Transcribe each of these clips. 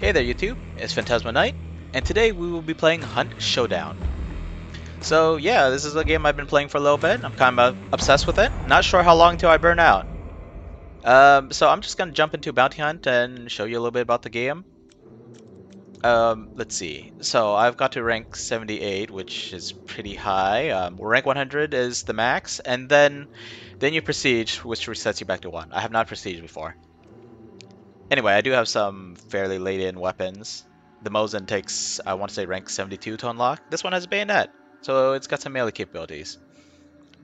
Hey there YouTube, it's Phantasma Knight, and today we will be playing Hunt Showdown. So yeah, this is a game I've been playing for a little bit. I'm kind of obsessed with it. Not sure how long till I burn out. So I'm just gonna jump into Bounty Hunt and show you a little bit about the game. Let's see. So I've got to rank 78, which is pretty high. Rank 100 is the max, and then you prestige, which resets you back to 1. I have not prestige before. Anyway, I do have some fairly late-in weapons. The Mosin takes, I want to say, rank 72 to unlock. This one has a bayonet, so it's got some melee capabilities.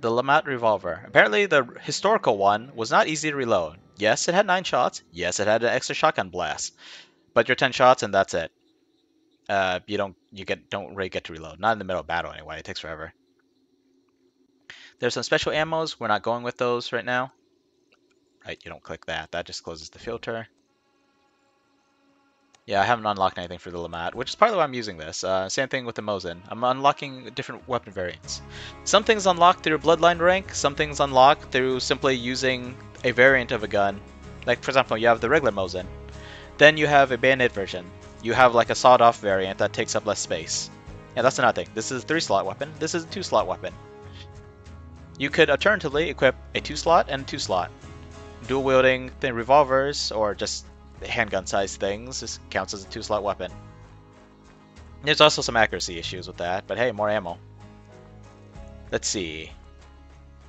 The Lamat revolver. Apparently, the historical one was not easy to reload. Yes, it had 9 shots. Yes, it had an extra shotgun blast. But you're 10 shots and that's it. Don't really get to reload. Not in the middle of battle anyway. It takes forever. There's some special ammos. We're not going with those right now. Right, you don't click that. That just closes the filter. Yeah, I haven't unlocked anything for the Lamat, which is partly why I'm using this. Same thing with the Mosin. I'm unlocking different weapon variants. Some things unlock through Bloodline rank, some things unlock through simply using a variant of a gun. Like, for example, you have the regular Mosin. Then you have a bayonet version. You have like a sawed-off variant that takes up less space. Yeah, that's another thing. This is a 3-slot weapon. This is a 2-slot weapon. You could alternatively equip a 2-slot and a 2-slot. Dual-wielding revolvers, or just handgun size things, this counts as a 2-slot weapon. There's also some accuracy issues with that, but hey, more ammo. Let's see.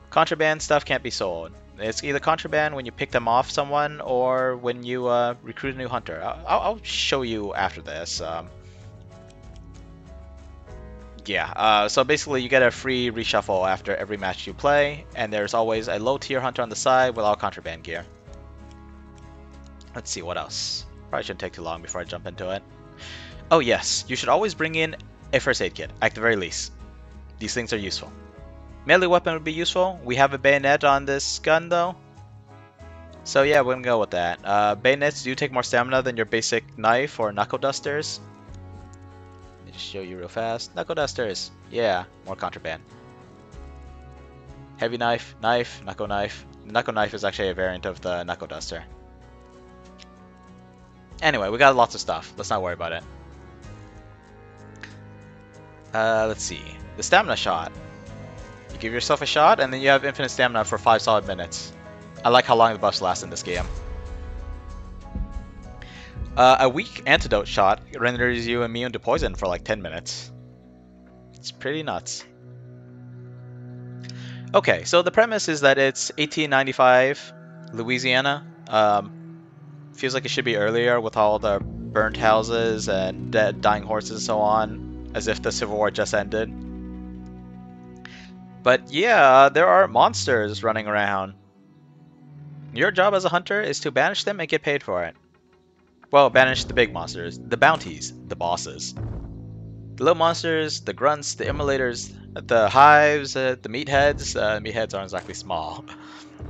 Contraband stuff can't be sold. It's either contraband when you pick them off someone or when you recruit a new hunter. I'll show you after this. So basically you get a free reshuffle after every match you play, and there's always a low tier hunter on the side with all contraband gear. Let's see, what else? Probably shouldn't take too long before I jump into it. Oh yes, you should always bring in a first aid kit, at the very least. These things are useful. Melee weapon would be useful. We have a bayonet on this gun though. So yeah, we're gonna go with that. Bayonets do take more stamina than your basic knife or knuckle dusters. Let me just show you real fast. Knuckle dusters. Yeah, more contraband. Heavy knife, knuckle knife. Knuckle knife is actually a variant of the knuckle duster. Anyway, we got lots of stuff. Let's not worry about it. Let's see. The stamina shot. You give yourself a shot, and then you have infinite stamina for 5 solid minutes. I like how long the buffs last in this game. A weak antidote shot renders you immune to poison for like 10 minutes. It's pretty nuts. Okay, so the premise is that it's 1895, Louisiana. Feels like it should be earlier with all the burnt houses and dead, dying horses and so on, as if the Civil War just ended. But yeah, there are monsters running around. Your job as a hunter is to banish them and get paid for it. Well, banish the big monsters, the bounties, the bosses. The little monsters, the grunts, the immolators, the hives, the meatheads. Meatheads aren't exactly small.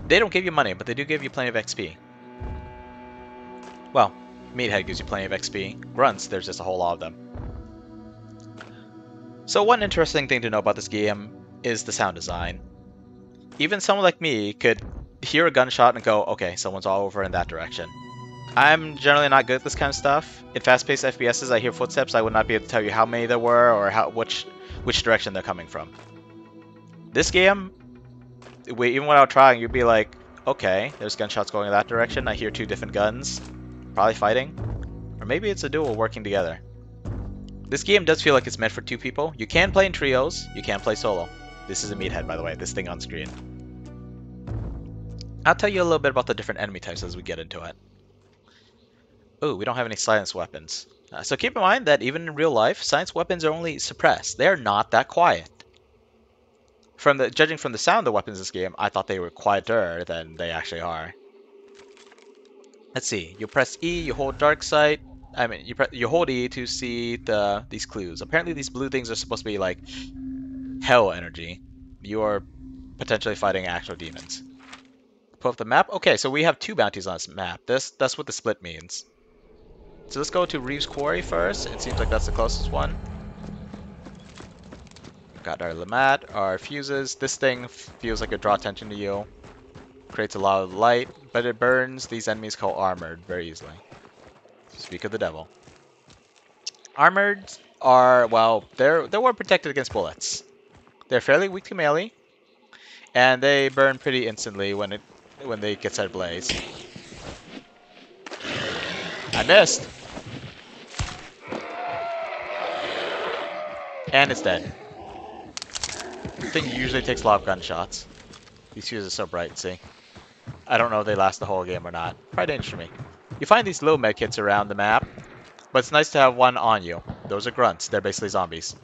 They don't give you money, but they do give you plenty of XP. Well, Meathead gives you plenty of XP. Grunts, there's just a whole lot of them. So one interesting thing to know about this game is the sound design. Even someone like me could hear a gunshot and go, okay, someone's all over in that direction. I'm generally not good at this kind of stuff. In fast-paced FPSs, I hear footsteps. I would not be able to tell you how many there were or which direction they're coming from. This game, even without trying, you'd be like, okay, there's gunshots going in that direction. I hear 2 different guns. Probably fighting. Or maybe it's a duo working together. This game does feel like it's meant for 2 people. You can play in trios. You can play solo. This is a meathead, by the way. This thing on screen. I'll tell you a little bit about the different enemy types as we get into it. Oh, we don't have any silenced weapons. So keep in mind that even in real life, silenced weapons are only suppressed. They're not that quiet. Judging from the sound of the weapons in this game, I thought they were quieter than they actually are. Let's see. You press E, you hold dark sight. You hold E to see these clues. Apparently, these blue things are supposed to be like hell energy. You are potentially fighting actual demons. Pull up the map. Okay, so we have 2 bounties on this map. That's what the split means. So let's go to Reeves Quarry first. It seems like that's the closest one. We've got our Lamat, our fuses. This thing feels like it draws attention to you. Creates a lot of light, but it burns these enemies called armored very easily. Speak of the devil. Armored are, well, they're well protected against bullets. They're fairly weak to melee, and they burn pretty instantly when they get set ablaze. I missed! And it's dead. The thing usually takes a lot of gunshots. These fuses are so bright, see? I don't know if they last the whole game or not. Probably dangerous for me. You find these little medkits around the map, but it's nice to have one on you. Those are grunts. They're basically zombies.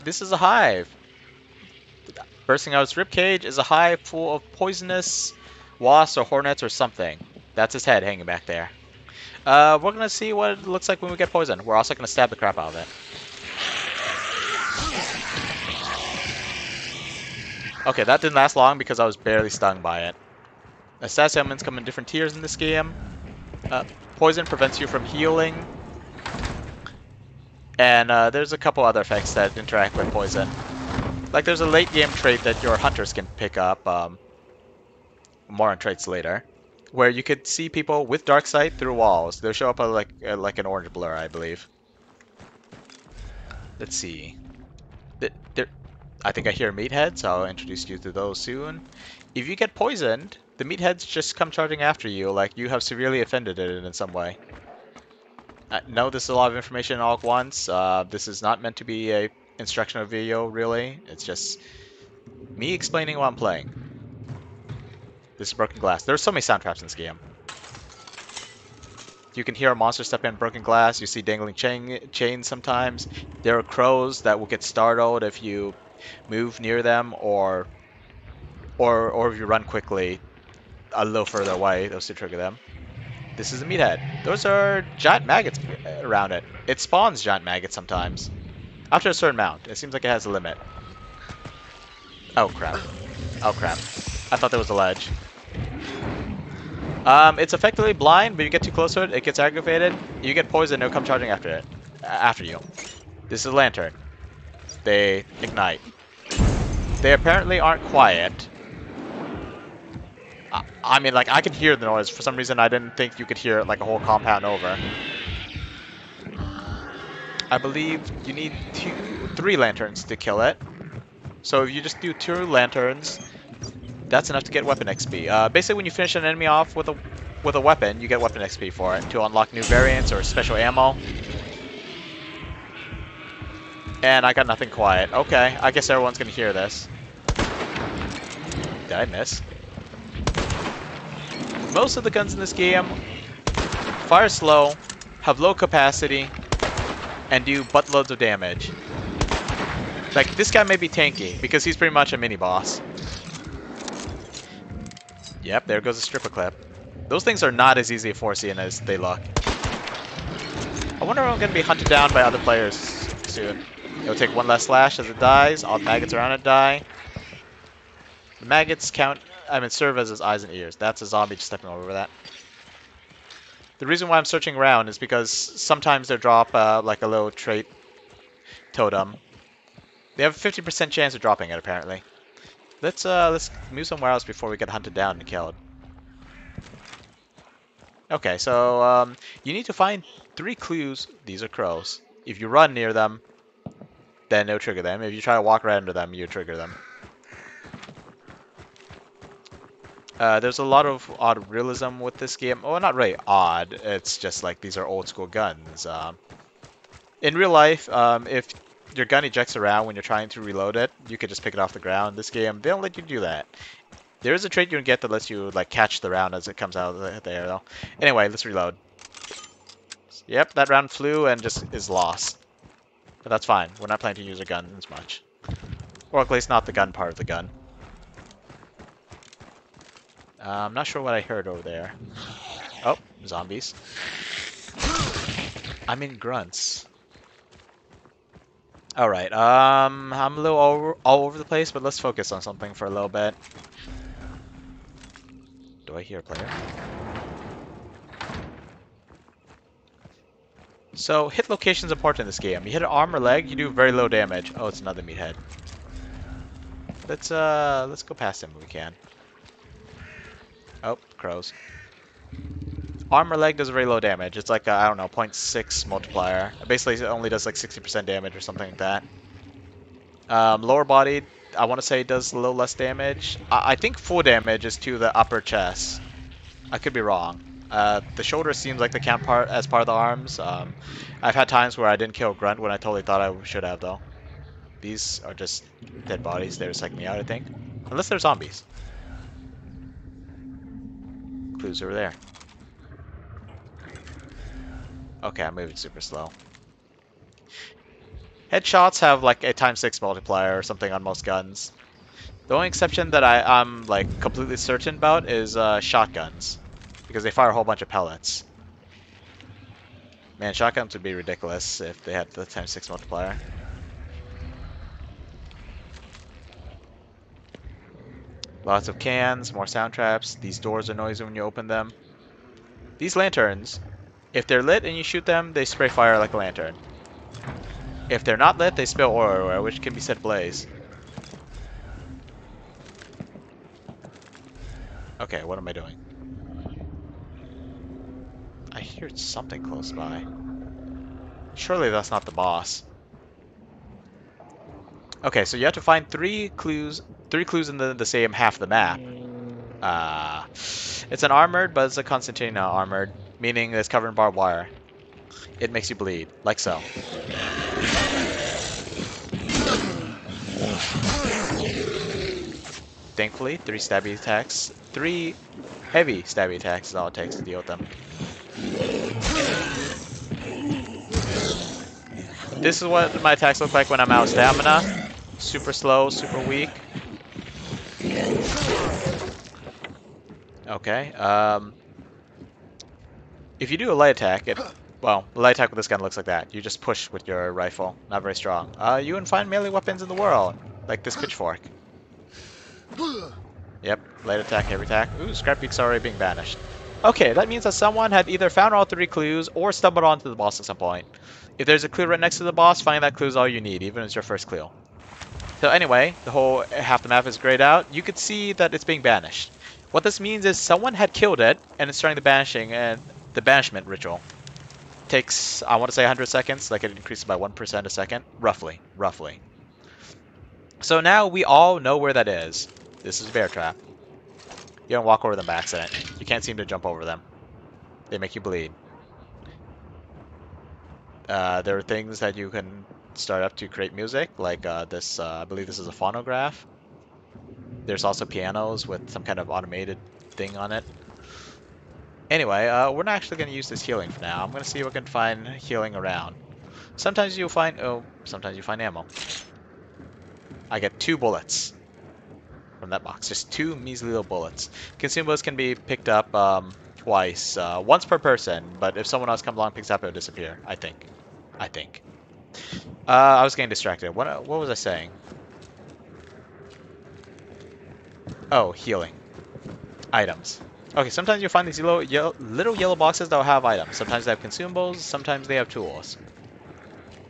This is a hive. Bursting out its ribcage is a hive full of poisonous wasps or hornets or something. That's his head hanging back there. We're going to see what it looks like when we get poisoned. We're also going to stab the crap out of it. Okay, that didn't last long because I was barely stung by it. Status ailments come in different tiers in this game. Poison prevents you from healing. And there's a couple other effects that interact with poison. Like there's a late game trait that your hunters can pick up. More on traits later. Where you could see people with dark sight through walls. They'll show up like an orange blur, I believe. Let's see. I think I hear meatheads, so I'll introduce you to those soon. If you get poisoned, the meatheads just come charging after you, like you have severely offended it in some way. No, this is a lot of information all at once. This is not meant to be a instructional video, really. It's just me explaining what I'm playing. This is broken glass. There's so many sound traps in this game. You can hear a monster step in broken glass. You see dangling chains sometimes. There are crows that will get startled if you move near them, or if you run quickly a little further away. Those to trigger them. This is a meathead. Those are giant maggots around it. It spawns giant maggots sometimes. After a certain amount. It seems like it has a limit. Oh crap. Oh crap. I thought there was a ledge. It's effectively blind, but you get too close to it, it gets aggravated. You get poisoned, it'll come charging after you. This is a lantern. They ignite. They apparently aren't quiet. I mean, like, I can hear the noise. For some reason, I didn't think you could hear it like a whole compound over. I believe you need 3 lanterns to kill it. So if you just do 2 lanterns, that's enough to get weapon XP. Basically, when you finish an enemy off with a weapon, you get weapon XP for it to unlock new variants or special ammo. And I got nothing quiet. Okay, I guess everyone's gonna hear this. Did I miss? Most of the guns in this game fire slow, have low capacity, and do buttloads of damage. Like, this guy may be tanky, because he's pretty much a mini-boss. Yep, there goes a stripper clip. Those things are not as easy to foresee as they look. I wonder if I'm going to be hunted down by other players soon. It'll take one less slash as it dies. All the maggots around it die. The maggots serve as its eyes and ears. That's a zombie just stepping over that. The reason why I'm searching around is because sometimes they drop like a little trait totem. They have a 50% chance of dropping it, apparently. Let's move somewhere else before we get hunted down and killed. Okay, so you need to find 3 clues. These are crows. If you run near them, then it'll trigger them. If you try to walk right under them, you trigger them. There's a lot of odd realism with this game. Well, not really odd. It's just like these are old school guns. In real life, if your gun ejects around when you're trying to reload it, you could just pick it off the ground. This game, they don't let you do that. There is a trait you can get that lets you like catch the round as it comes out of the air, though. Anyway, let's reload. Yep, that round flew and just is lost. But that's fine. We're not planning to use a gun as much. Or at least not the gun part of the gun. I'm not sure what I heard over there. Oh, zombies. I'm in grunts. Alright, I'm a little all over the place, but let's focus on something for a little bit. Do I hear a player? So, hit location is important in this game. You hit an arm or leg, you do very low damage. Oh, it's another meathead. Let's go past him if we can. Oh, crows. Armor leg does very low damage. It's like, I don't know, 0.6 multiplier. Basically, it only does like 60% damage or something like that. Lower body, I want to say does a little less damage. I think full damage is to the upper chest. I could be wrong. The shoulder seems like the count part as part of the arms. I've had times where I didn't kill Grunt when I totally thought I should have, though. These are just dead bodies. They're psyching me out, I think. Unless they're zombies. Clues over there. Okay, I'm moving super slow. Headshots have like a ×6 multiplier or something on most guns. The only exception that I'm like completely certain about is shotguns, because they fire a whole bunch of pellets. Man, shotguns would be ridiculous if they had the ×6 multiplier. Lots of cans, more sound traps. These doors are noisy when you open them. These lanterns, if they're lit and you shoot them, they spray fire like a lantern. If they're not lit, they spill oil everywhere, which can be set ablaze. Okay, what am I doing? I hear something close by. Surely that's not the boss. Okay, so you have to find three clues in the same half of the map. It's an armored, but it's a Constantina armored, meaning it's covered in barbed wire. It makes you bleed, like so. Thankfully, 3 stabby attacks. 3 heavy stabby attacks is all it takes to deal with them. This is what my attacks look like when I'm out of stamina. Super slow, super weak. Okay, if you do a light attack, well, the light attack with this gun looks like that. You just push with your rifle. Not very strong. You can find melee weapons in the world, like this pitchfork. Yep, light attack, heavy attack. Ooh, scrap beak's already being banished. Okay, that means that someone had either found all 3 clues or stumbled onto the boss at some point. If there's a clue right next to the boss, finding that clue is all you need, even if it's your first clue. So anyway, the whole half the map is grayed out. You could see that it's being banished. What this means is someone had killed it, and it's starting the banishing and the banishment ritual. Takes, I want to say 100 seconds, like it increases by 1% a second, roughly. So now we all know where that is. This is bear trap. You don't walk over them by accident. You can't seem to jump over them. They make you bleed. There are things that you can start up to create music, like this, I believe this is a phonograph. There's also pianos with some kind of automated thing on it. Anyway, we're not actually going to use this healing for now. I'm going to see if I can find healing around. Sometimes you'll find, sometimes you find ammo. I get 2 bullets from that box. Just 2 measly little bullets. Consumables can be picked up twice, once per person, but if someone else comes along and picks it up, it'll disappear, I think. I was getting distracted. What was I saying? Oh, healing. Items. Okay, sometimes you'll find these little yellow boxes that will have items. Sometimes they have consumables, sometimes they have tools.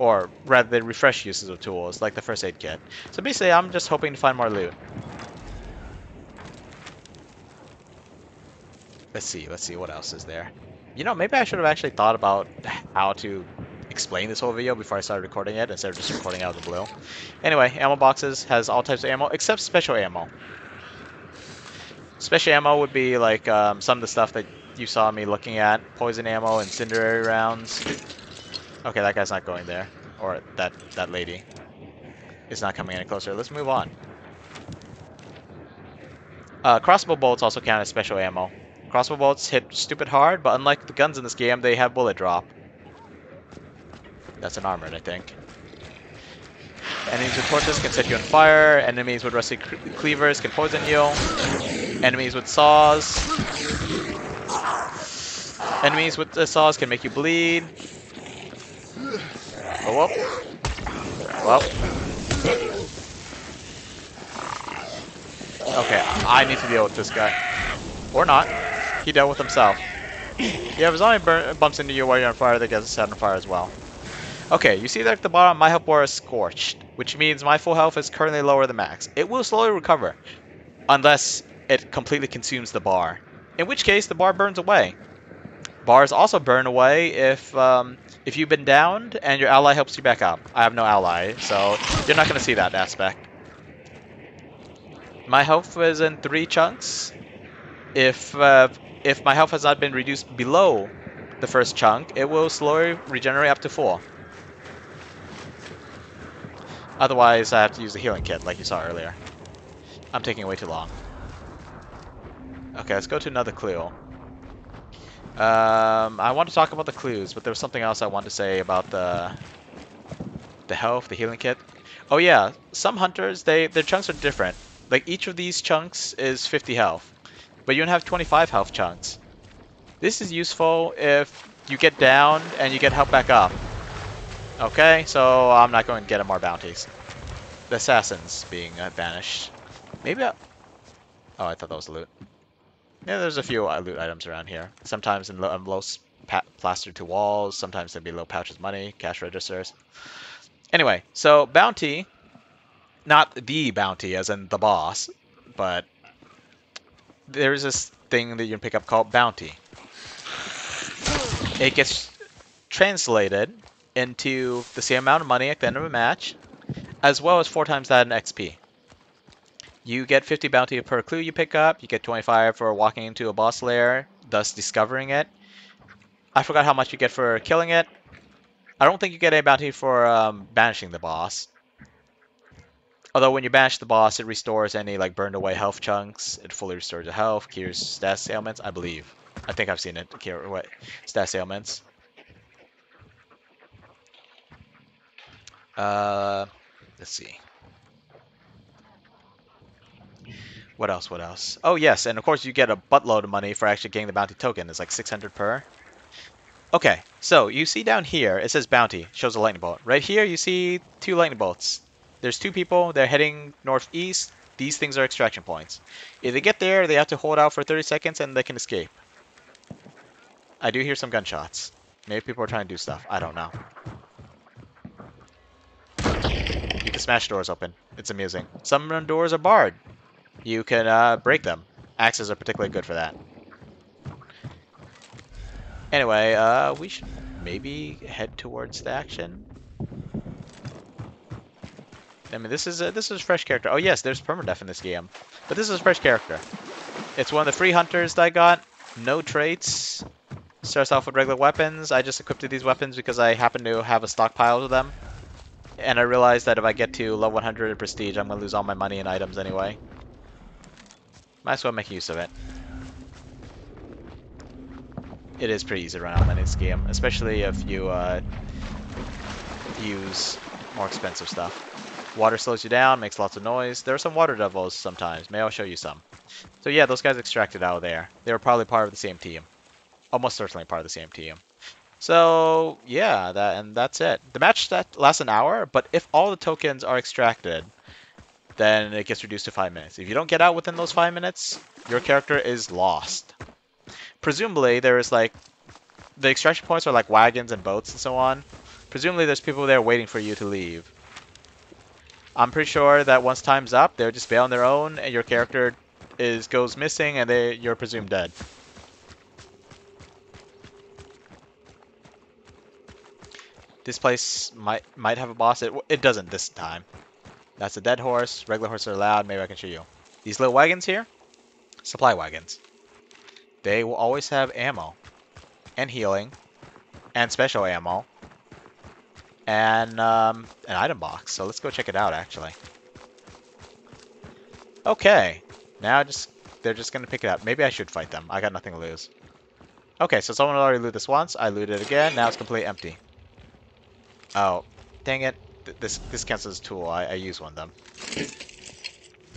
Or rather, they refresh uses of tools, like the first aid kit. So basically, I'm just hoping to find more loot. Let's see, what else is there? You know, maybe I should have actually thought about how to explain this whole video before I started recording it, instead of just recording out of the blue. Anyway, ammo boxes has all types of ammo, except special ammo. Special ammo would be like some of the stuff that you saw me looking at. Poison ammo, incendiary rounds. Okay, that guy's not going there. Or that lady is not coming any closer. Let's move on. Crossbow bolts also count as special ammo. Crossbow bolts hit stupid hard, but unlike the guns in this game, they have bullet drop. That's an armored, I think. Enemies with torches can set you on fire. Enemies with rusty cleavers can poison you. Enemies with saws. Enemies with the saws can make you bleed. Oh, well. Okay, I need to deal with this guy. Or not. He dealt with himself. Yeah, if a zombie bumps into you while you're on fire, they get set on fire as well. Okay, you see that at the bottom, my health bar is scorched, which means my full health is currently lower than max. It will slowly recover, unless it completely consumes the bar. in which case the bar burns away. Bars also burn away if you've been downed and your ally helps you back up. I have no ally, so you're not going to see that aspect. My health is in 3 chunks. If my health has not been reduced below the first chunk, it will slowly regenerate up to 4. Otherwise, I have to use the healing kit, like you saw earlier. I'm taking way too long. Okay, let's go to another clue. I want to talk about the clues, but there was something else I wanted to say about the health, the healing kit. Oh yeah, some hunters, their chunks are different. Like each of these chunks is 50 health, but you don't have 25 health chunks. This is useful if you get down and you get help back up. Okay, so I'm not going to get more bounties. The assassin's being banished. Maybe I... Oh, I thought that was loot. Yeah, there's a few loot items around here. Sometimes in low plastered to walls. Sometimes there'd be low pouches of money, cash registers. Anyway, so bounty, not the bounty as in the boss, but there's this thing that you can pick up called bounty. It gets translated into the same amount of money at the end of a match, as well as 4 times that in XP. You get 50 bounty per clue you pick up. You get 25 for walking into a boss lair, thus discovering it. I forgot how much you get for killing it. I don't think you get a bounty for banishing the boss. Although when you banish the boss, it restores any like burned away health chunks. It fully restores the health, cures status ailments, I believe. I think I've seen it cure what status ailments. Let's see. What else? What else? Oh, yes, and of course you get a buttload of money for actually getting the bounty token. It's like 600 per. Okay, so you see down here, it says bounty. Shows a lightning bolt. Right here, you see 2 lightning bolts. There's 2 people. They're heading northeast. These things are extraction points. If they get there, they have to hold out for 30 seconds and they can escape. I do hear some gunshots. Maybe people are trying to do stuff. I don't know. You can smash doors open. It's amusing. Some doors are barred. You can break them. Axes are particularly good for that. Anyway, we should maybe head towards the action. I mean, this is a fresh character. Oh yes, there's permadeath in this game, but this is a fresh character. It's one of the free hunters that I got. No traits. Starts off with regular weapons. I just equipped these weapons because I happen to have a stockpile of them, and I realized that if I get to level 100 in prestige, I'm gonna lose all my money and items anyway. Might as well make use of it. It is pretty easy to run out of money in this game, especially if you use more expensive stuff. Water slows you down, makes lots of noise. There are some water devils sometimes. Maybe I'll show you some. So yeah, those guys extracted out of there. They were probably part of the same team. Almost certainly part of the same team. So yeah, that's it. The match lasts an hour, but if all the tokens are extracted, then it gets reduced to 5 minutes. If you don't get out within those 5 minutes, your character is lost. Presumably, there is like... The extraction points are like wagons and boats and so on. Presumably, there's people there waiting for you to leave. I'm pretty sure that once time's up, they'll just bail on their own, and your character goes missing, and you're presumed dead. This place might have a boss. It doesn't this time. That's a dead horse. Regular horses are allowed. Maybe I can show you. These little wagons here, supply wagons. They will always have ammo, and healing, and special ammo, and an item box. So let's go check it out, actually. Okay, now they're just gonna pick it up. Maybe I should fight them. I got nothing to lose. Okay, so someone already looted this once. I looted it again. Now it's completely empty. Oh, dang it. This counts as a tool. I use one of them.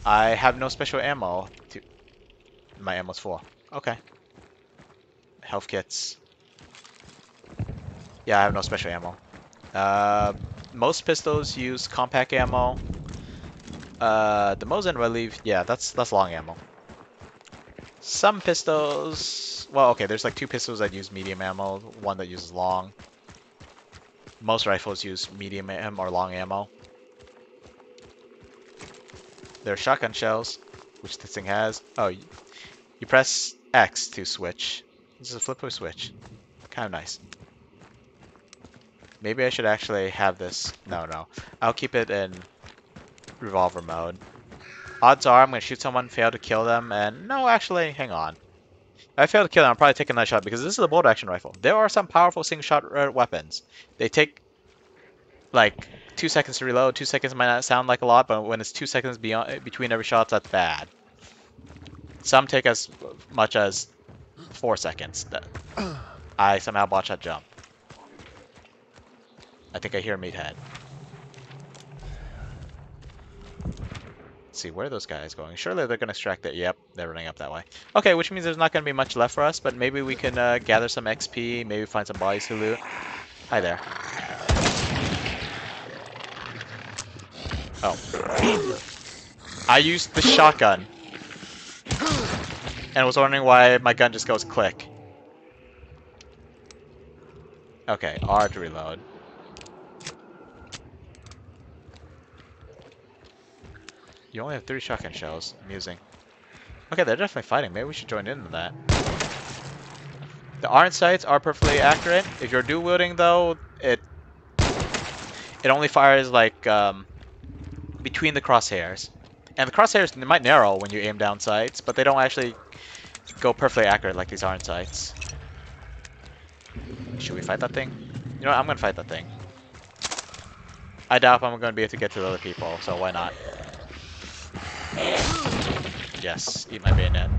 I have no special ammo. My ammo's full. Okay. Health kits. Yeah, I have no special ammo. Most pistols use compact ammo. The Mosin, I believe, yeah, that's long ammo. Some pistols... Well, okay, there's like 2 pistols that use medium ammo, one that uses long. Most rifles use medium or long ammo. There are shotgun shells, which this thing has. Oh, you press X to switch. This is a flip or switch. Kind of nice. Maybe I should actually have this. No. I'll keep it in revolver mode. Odds are I'm going to shoot someone, fail to kill them, and no, actually, hang on. If I fail to kill them, I'll probably take a nice shot because this is a bolt action rifle. There are some powerful single shot weapons. They take like 2 seconds to reload. 2 seconds might not sound like a lot, but when it's 2 seconds between every shot, that's bad. Some take as much as 4 seconds. I somehow botched that jump. I think I hear Meathead. Let's see, where are those guys going? Surely they're going to extract it. Yep, they're running up that way. Okay, which means there's not going to be much left for us, but maybe we can gather some XP, maybe find some bodies to loot. Hi there. Oh. I used the shotgun. And was wondering why my gun just goes click. Okay, R to reload. You only have 3 shotgun shells. Amusing. Okay, they're definitely fighting. Maybe we should join in on that. The iron sights are perfectly accurate. If you're dual wielding, though, it only fires like between the crosshairs. And the crosshairs might narrow when you aim down sights, but they don't actually go perfectly accurate like these iron sights. Should we fight that thing? You know what? I'm gonna fight that thing. I doubt I'm gonna be able to get to the other people, so why not? Yes, eat my bayonet.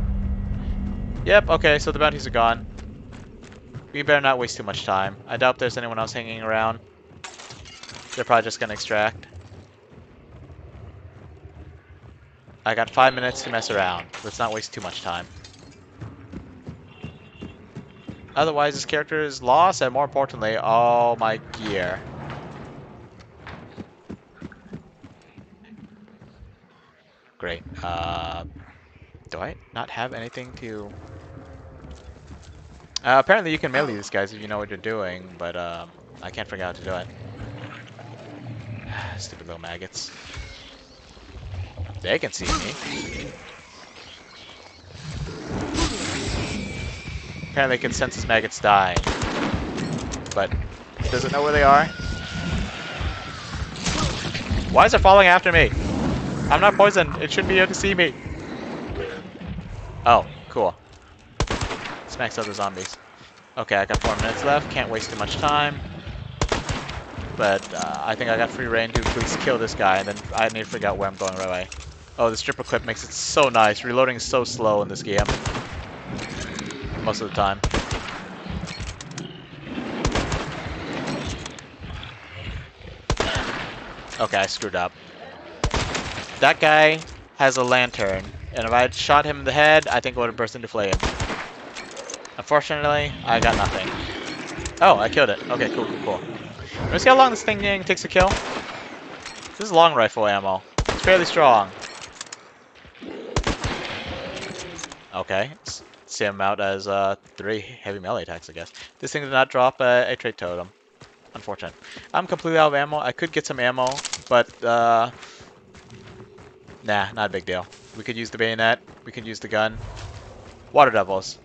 Yep, okay, so the bounties are gone. We better not waste too much time. I doubt there's anyone else hanging around. They're probably just gonna extract. I got 5 minutes to mess around. Let's not waste too much time. Otherwise, this character is lost, and more importantly, all my gear. Great. Do I not have anything to... apparently you can melee these guys if you know what you're doing, but I can't figure out how to do it. Stupid little maggots. They can see me. Apparently it can sense as maggots die. But does it know where they are? Why is it falling after me? I'm not poisoned. It shouldn't be able to see me. Oh, cool. Smacks other zombies. Okay, I got 4 minutes left. Can't waste too much time. But I think I got free reign to at least kill this guy, and then I need to figure out where I'm going right away. Oh, this triple clip makes it so nice. Reloading is so slow in this game. Most of the time. Okay, I screwed up. That guy has a lantern, and if I had shot him in the head, I think it would have burst into flame. Unfortunately, I got nothing. Oh, I killed it. Okay, cool. Let's see how long this thing takes to kill. This is long rifle ammo. It's fairly strong. Okay, see him out as 3 heavy melee attacks, I guess. This thing did not drop a trait totem. Unfortunate. I'm completely out of ammo. I could get some ammo, but nah, not a big deal. We could use the bayonet. We could use the gun. Water devils.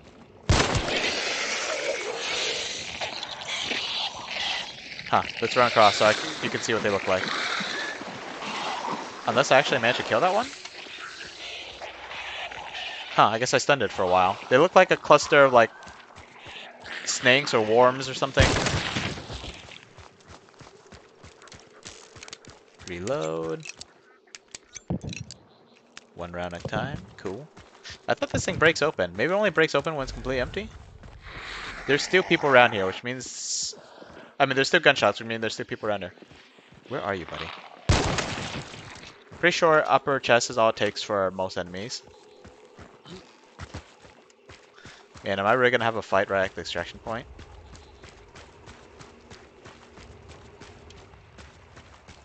Huh, let's run across so you can see what they look like. Unless I actually managed to kill that one? Huh, I guess I stunned it for a while. They look like a cluster of, like, snakes or worms or something. Reload. 1 round at a time. Cool. I thought this thing breaks open. Maybe it only breaks open when it's completely empty? There's still people around here, which means... I mean, there's still gunshots, which means there's still people around here. Where are you, buddy? Pretty sure upper chest is all it takes for most enemies. Man, am I really gonna have a fight right at the extraction point?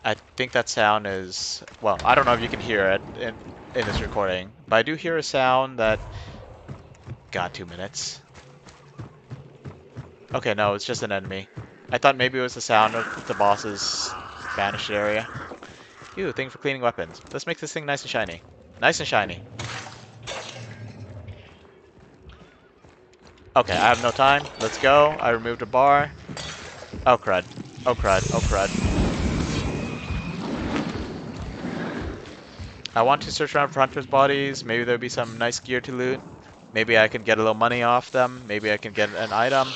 I think that sound is... Well, I don't know if you can hear it in this recording, but I do hear a sound that... God, 2 minutes. Okay, no, it's just an enemy. I thought maybe it was the sound of the boss's vanished area. Ew, thing for cleaning weapons. Let's make this thing nice and shiny. Nice and shiny. Okay, I have no time. Let's go. I removed a bar. Oh crud. Oh crud. Oh crud. I want to search around for hunters' bodies. Maybe there'll be some nice gear to loot. Maybe I can get a little money off them. Maybe I can get an item.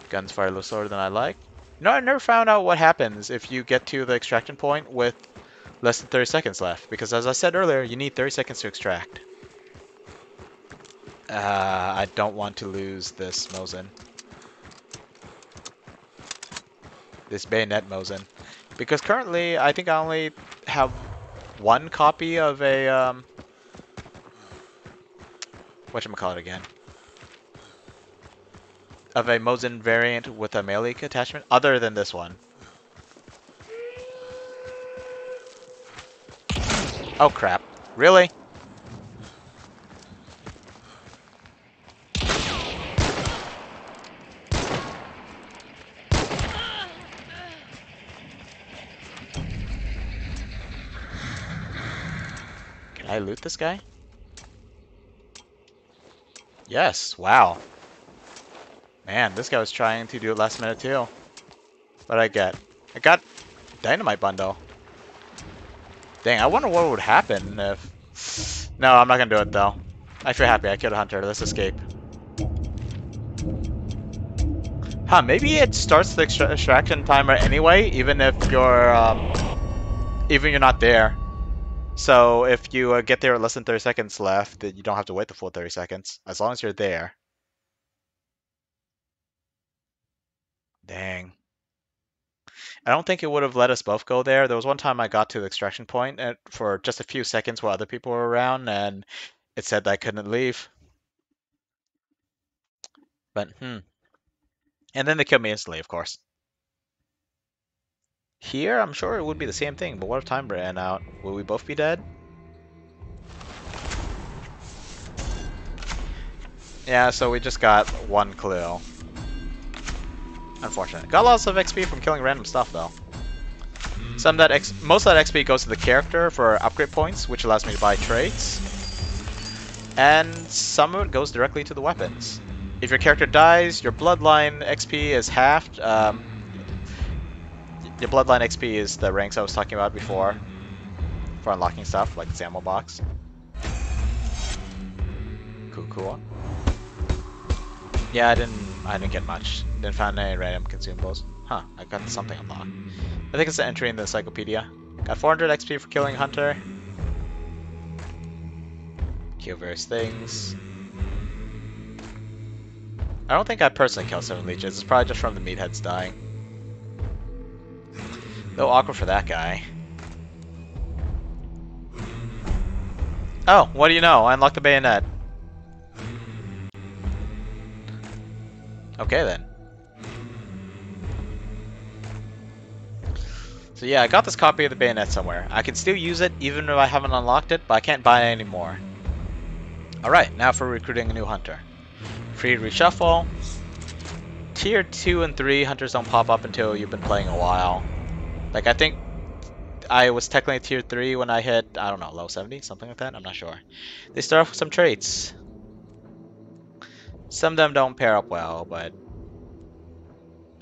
Guns fire a little slower than I like. You know, I never found out what happens if you get to the extraction point with less than 30 seconds left. Because as I said earlier, you need 30 seconds to extract. I don't want to lose this Mosin. This bayonet Mosin. Because currently, I think I only have one copy of a, whatchamacallit again? Of a Mosin variant with a melee attachment, other than this one. Oh crap. Really? Can I loot this guy? Yes, wow. Man, this guy was trying to do it last minute too. What'd I get? I got dynamite bundle. Dang, I wonder what would happen if... No, I'm not gonna do it though. I feel happy, I killed a hunter. Let's escape. Huh, maybe it starts the extraction timer anyway, even if you're not there. So if you get there with less than 30 seconds left, then you don't have to wait the full 30 seconds, as long as you're there. Dang. I don't think it would have let us both go there. There was one time I got to the extraction point for just a few seconds while other people were around, and it said that I couldn't leave. But, And then they killed me instantly, of course. Here, I'm sure it would be the same thing, but what if time ran out? Will we both be dead? Yeah, so we just got one clue. Unfortunate. Got lots of XP from killing random stuff, though. Most of that XP goes to the character for upgrade points, which allows me to buy traits. And some of it goes directly to the weapons. If your character dies, your bloodline XP is halved. Your bloodline XP is the ranks I was talking about before for unlocking stuff, like the ammo box. Cool. Yeah, I didn't get much. Didn't find any random consumables. Huh, I got something unlocked. I think it's the entry in the encyclopedia. Got 400 XP for killing a hunter. Kill various things. I don't think I personally killed 7 leeches. It's probably just from the meatheads dying. A little awkward for that guy. Oh, what do you know? I unlocked the bayonet. Okay then. So yeah, I got this copy of the bayonet somewhere. I can still use it even if I haven't unlocked it, but I can't buy it anymore. Alright, now for recruiting a new hunter. Free to reshuffle. Tier 2 and 3 hunters don't pop up until you've been playing a while. Like, I think I was technically tier 3 when I hit, I don't know, low 70, something like that? I'm not sure. They start off with some traits. Some of them don't pair up well, but...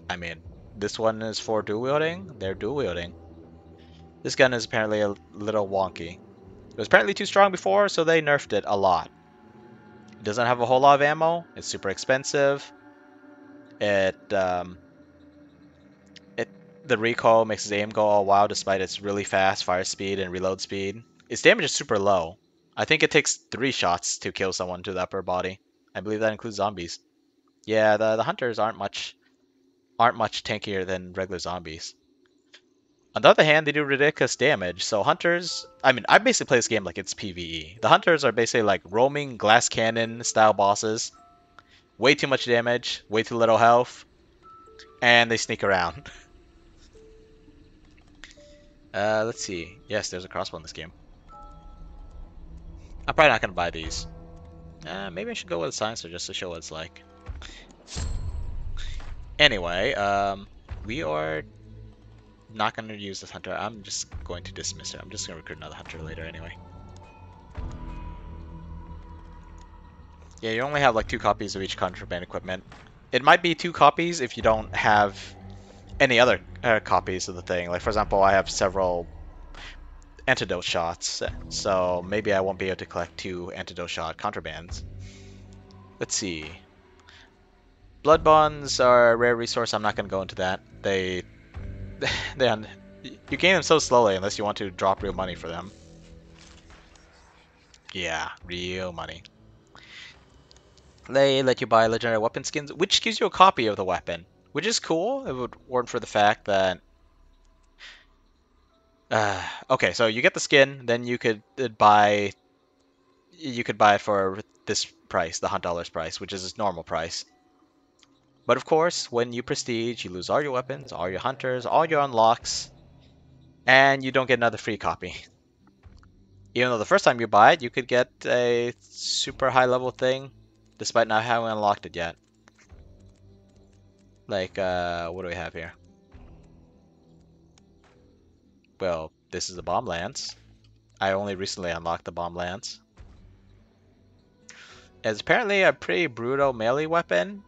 I mean, this one is for dual wielding. They're dual wielding. This gun is apparently a little wonky. It was apparently too strong before, so they nerfed it a lot. It doesn't have a whole lot of ammo. It's super expensive. The recoil makes his aim go all wild despite its really fast fire speed and reload speed. Its damage is super low. I think it takes 3 shots to kill someone to the upper body. I believe that includes zombies. Yeah, the hunters aren't much tankier than regular zombies. On the other hand, they do ridiculous damage, so hunters... I mean, I basically play this game like it's PvE. The hunters are basically like roaming glass cannon style bosses. Way too much damage, way too little health, and they sneak around. Let's see. Yes, there's a crossbow in this game. I'm probably not going to buy these. Maybe I should go with a silencer just to show what it's like. Anyway, we are not going to use this hunter. I'm just going to dismiss her. I'm just going to recruit another hunter later anyway. Yeah, you only have like 2 copies of each contraband equipment. It might be 2 copies if you don't have any other copies of the thing. Like, for example, I have several antidote shots, so maybe I won't be able to collect 2 antidote shot contrabands. Let's see. Blood bonds are a rare resource. I'm not going to go into that. They you gain them so slowly unless you want to drop real money for them. Yeah, real money. They let you buy legendary weapon skins, which gives you a copy of the weapon, which is cool. It would weren't for the fact that okay, so you get the skin, then you could buy it for this price, the $100 price, which is its normal price. But of course, when you prestige, you lose all your weapons, all your hunters, all your unlocks, and you don't get another free copy. Even though the first time you buy it, you could get a super high level thing, despite not having unlocked it yet. Like, what do we have here? Well, this is the bomb lance. I only recently unlocked the bomb lance. It's apparently a pretty brutal melee weapon,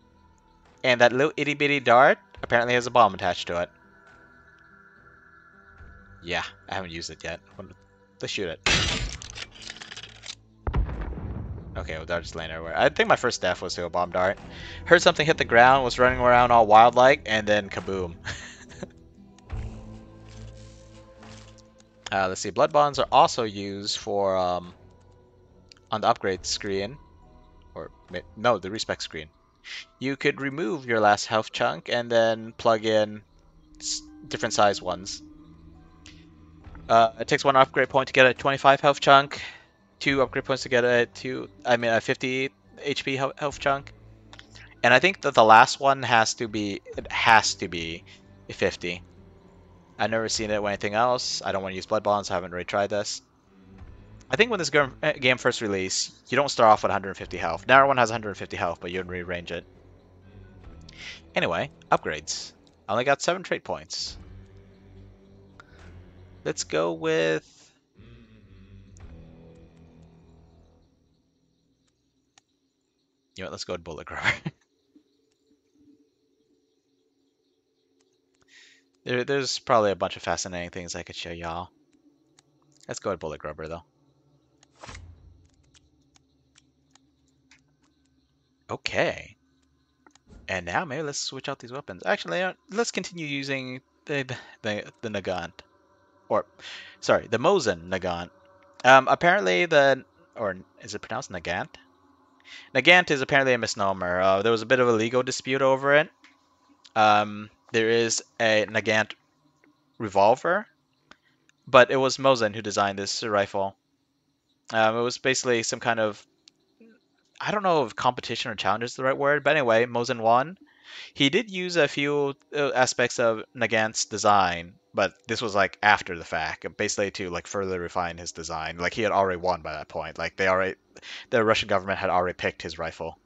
and that little itty bitty dart apparently has a bomb attached to it. Yeah, I haven't used it yet. Let's shoot it. Okay, well, dart's laying everywhere. I think my first death was to a bomb dart. Heard something hit the ground, was running around all wild-like, and then kaboom. Let's see, blood bonds are also used for, on the upgrade screen, or, no, the respec screen. You could remove your last health chunk and then plug in different size ones. It takes 1 upgrade point to get a 25 health chunk, 2 upgrade points to get a 50 HP health chunk, and I think that the last one has to be a 50. I've never seen it with anything else. I don't want to use blood bonds. I haven't really tried this. I think when this game first released, you don't start off with 150 health. Now everyone has 150 health, but you don't rearrange it. Anyway, upgrades. I only got 7 trait points. Let's go with... You know what, let's go with bullet grubber. There's probably a bunch of fascinating things I could show y'all. Let's go with bullet grubber, though. Okay. And now maybe let's switch out these weapons. Actually, let's continue using the Nagant. Or, sorry, the Mosin Nagant. Apparently or is it pronounced Nagant? Nagant is apparently a misnomer. There was a bit of a legal dispute over it. There is a Nagant revolver, but it was Mosin who designed this rifle. It was basically some kind of, I don't know if competition or challenge is the right word, but anyway, Mosin won. He did use a few aspects of Nagant's design, but this was like after the fact, basically to like further refine his design. Like he had already won by that point. Like the Russian government had already picked his rifle.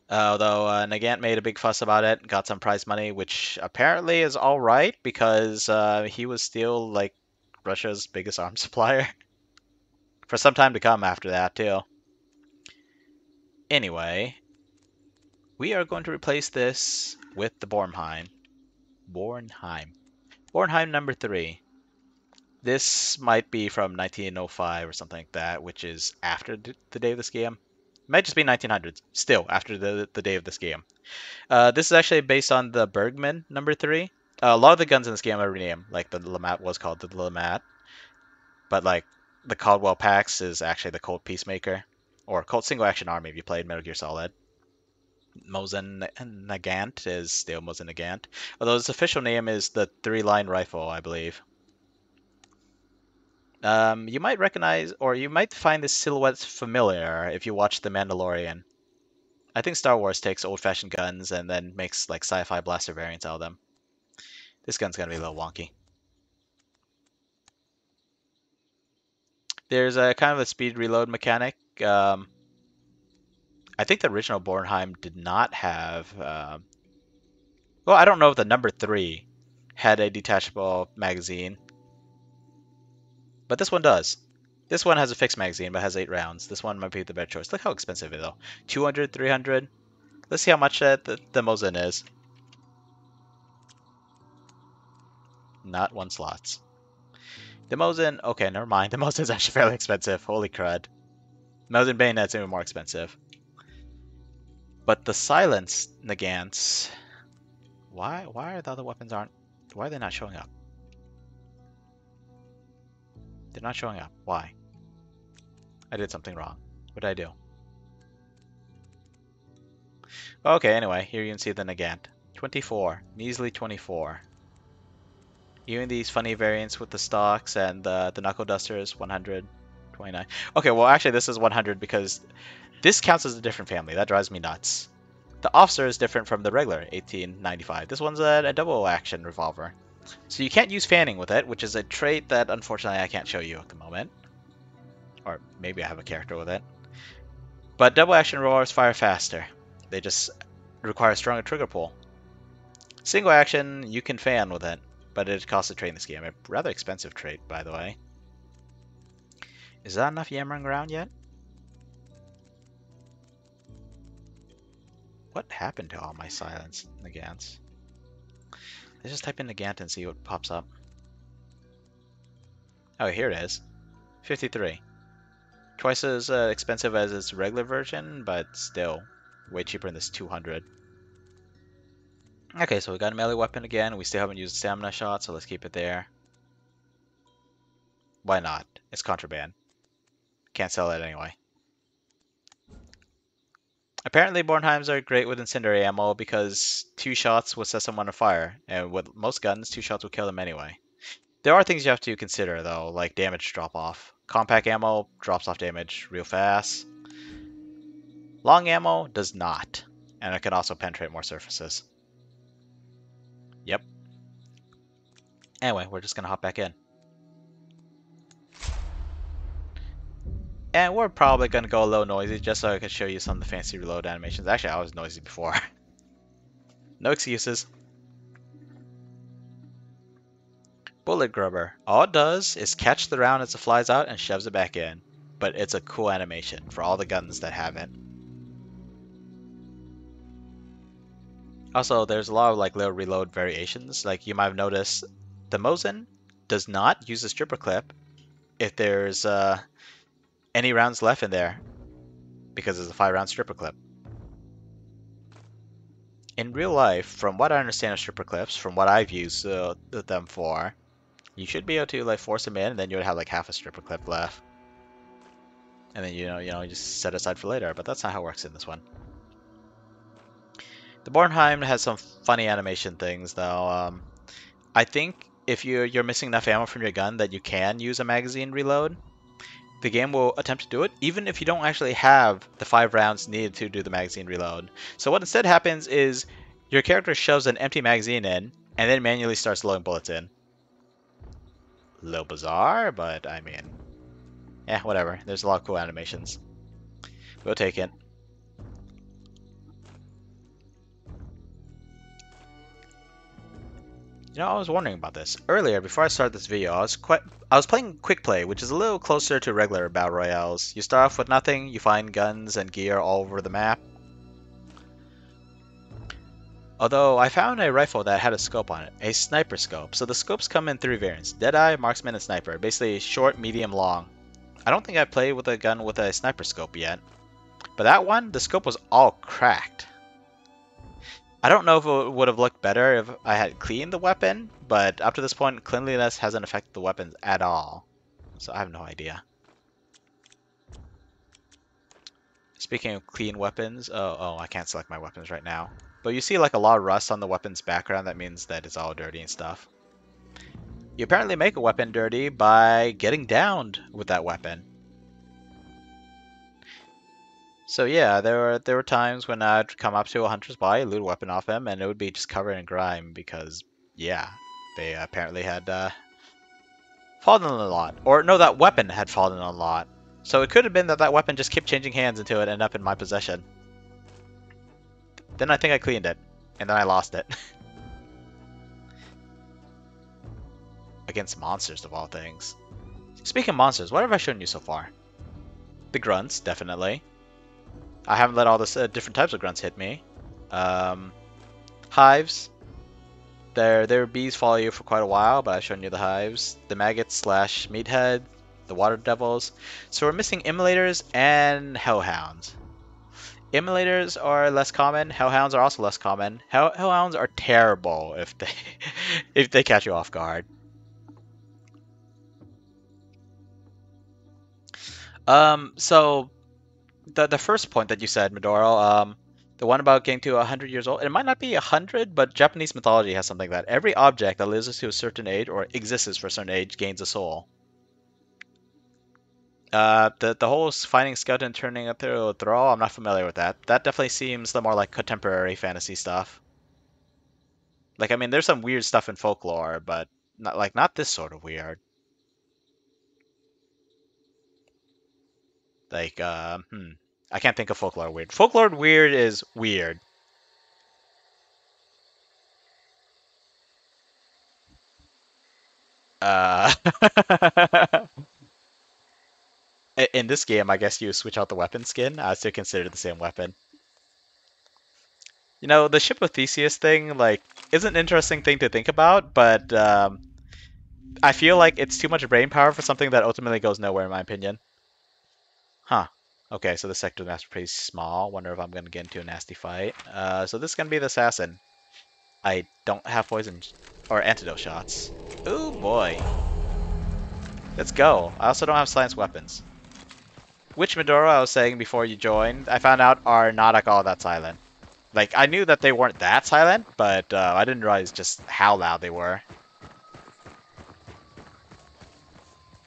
Although Nagant made a big fuss about it, got some prize money, which apparently is all right because he was still like Russia's biggest arms supplier for some time to come after that too. Anyway, we are going to replace this with the Bornheim. Bornheim number 3. This might be from 1905 or something like that, which is after the day of this game. It might just be 1900s, still after the day of this game. This is actually based on the Bergman number 3. A lot of the guns in this game are renamed, like the Lamat was called the Lamat, but like the Caldwell Pax is actually the Colt Peacemaker, or Colt Single Action Army if you played Metal Gear Solid. Mosin Nagant is still Mosin Nagant, although its official name is the 3-line rifle, I believe. You might recognize, or you might find this silhouette familiar if you watch The Mandalorian. I think Star Wars takes old-fashioned guns and then makes like sci-fi blaster variants out of them. This gun's gonna be a little wonky. There's a kind of a speed reload mechanic. I think the original Bornheim did not have. Well, I don't know if the number 3 had a detachable magazine, but this one does. This one has a fixed magazine, but has 8 rounds. This one might be the better choice. Look how expensive it is, though. 200, 300. Let's see how much the Mosin is. Not 1 slots. The Mosin, okay, never mind. The Mosin is actually fairly expensive. Holy crud. Mosin Bayonet's even more expensive. But the Silence Nagants, why are the other weapons why are they not showing up? They're not showing up. Why? I did something wrong. What did I do? Okay, anyway, here you can see the Nagant. 24. Measly 24. Even these funny variants with the stocks and the knuckle dusters, 129. Okay, well actually this is 100 because this counts as a different family. That drives me nuts. The officer is different from the regular 1895. This one's a double action revolver. So you can't use fanning with it, which is a trait that unfortunately I can't show you at the moment. Or maybe I have a character with it. But double action revolvers fire faster. They just require a stronger trigger pull. Single action, you can fan with it, but it costs a trait in this game. A rather expensive trait, by the way. Is that enough yammering around yet? What happened to all my silence Nagants? Let's just type in Nagant and see what pops up. Oh, here it is. 53. Twice as expensive as its regular version, but still way cheaper than this 200. Okay, so we got a melee weapon again. We still haven't used a stamina shot, so let's keep it there. Why not? It's contraband. Can't sell it anyway. Apparently Bornheims are great with incendiary ammo because 2 shots will set someone on fire, and with most guns, 2 shots will kill them anyway. There are things you have to consider though, like damage drop off. Compact ammo drops off damage real fast. Long ammo does not, and it can also penetrate more surfaces. Yep. Anyway, we're just gonna hop back in. And we're probably going to go a little noisy just so I can show you some of the fancy reload animations. Actually, I was noisy before. No excuses. Bullet Grubber. All it does is catch the round as it flies out and shoves it back in. But it's a cool animation for all the guns that have it. Also, there's a lot of like little reload variations. Like you might have noticed, the Mosin does not use a stripper clip if there's any rounds left in there, because it's a 5-round stripper clip. In real life, from what I understand of stripper clips, from what I've used them for, you should be able to like force them in, and then you would have like half a stripper clip left, and then you just set it aside for later. But that's not how it works in this one. The Bornheim has some funny animation things, though. I think if you're missing enough ammo from your gun that you can use a magazine reload, the game will attempt to do it, even if you don't actually have the 5 rounds needed to do the magazine reload. So what instead happens is your character shoves an empty magazine in, and then manually starts loading bullets in. A little bizarre, but I mean, yeah, whatever. There's a lot of cool animations. We'll take it. You know, I was wondering about this. Earlier, before I started this video, I was playing Quick Play, which is a little closer to regular Battle Royales. You start off with nothing, you find guns and gear all over the map. Although, I found a rifle that had a scope on it, a sniper scope. So the scopes come in 3 variants, Deadeye, Marksman, and Sniper. Basically short, medium, long. I don't think I played with a gun with a sniper scope yet. But that one, the scope was all cracked. I don't know if it would have looked better if I had cleaned the weapon, but up to this point, cleanliness hasn't affected the weapons at all. So I have no idea. Speaking of clean weapons, oh, I can't select my weapons right now. But you see like a lot of rust on the weapon's background, that means that it's all dirty and stuff. You apparently make a weapon dirty by getting downed with that weapon. So yeah, there were times when I'd come up to a hunter's body, loot a weapon off him, and it would be just covered in grime because, yeah, they apparently had fallen a lot. Or no, that weapon had fallen a lot. So it could have been that that weapon just kept changing hands until it ended up in my possession. Then I think I cleaned it, and then I lost it. Against monsters of all things. Speaking of monsters, what have I shown you so far? The grunts, definitely. I haven't let all the different types of grunts hit me. Hives. Their bees follow you for quite a while, but I've shown you the hives. The maggots slash meathead. The water devils. So we're missing immolators and hellhounds. Immolators are less common. Hellhounds are also less common. Hellhounds are terrible if they if they catch you off guard. So the first point that you said, Midoro, the one about getting to 100 years old, it might not be 100, but Japanese mythology has something like that every object that lives to a certain age or exists for a certain age gains a soul. The whole finding skeleton turning up through a thrall, I'm not familiar with that. That definitely seems the more like contemporary fantasy stuff. Like, I mean, there's some weird stuff in folklore, but not this sort of weird. Like, I can't think of folklore weird. Folklore weird is weird. Uh, in this game, I guess you switch out the weapon skin. I still consider it the same weapon. You know, the Ship of Theseus thing, like, is an interesting thing to think about, but I feel like it's too much brain power for something that ultimately goes nowhere, in my opinion. Huh. Okay, so the sector map's pretty small. Wonder if I'm gonna get into a nasty fight. So this is gonna be the assassin. I don't have poison or antidote shots. Ooh boy. Let's go. I also don't have science weapons. Which Midoro I was saying before you joined, I found out are not like all that silent. Like, I knew that they weren't that silent, but I didn't realize just how loud they were.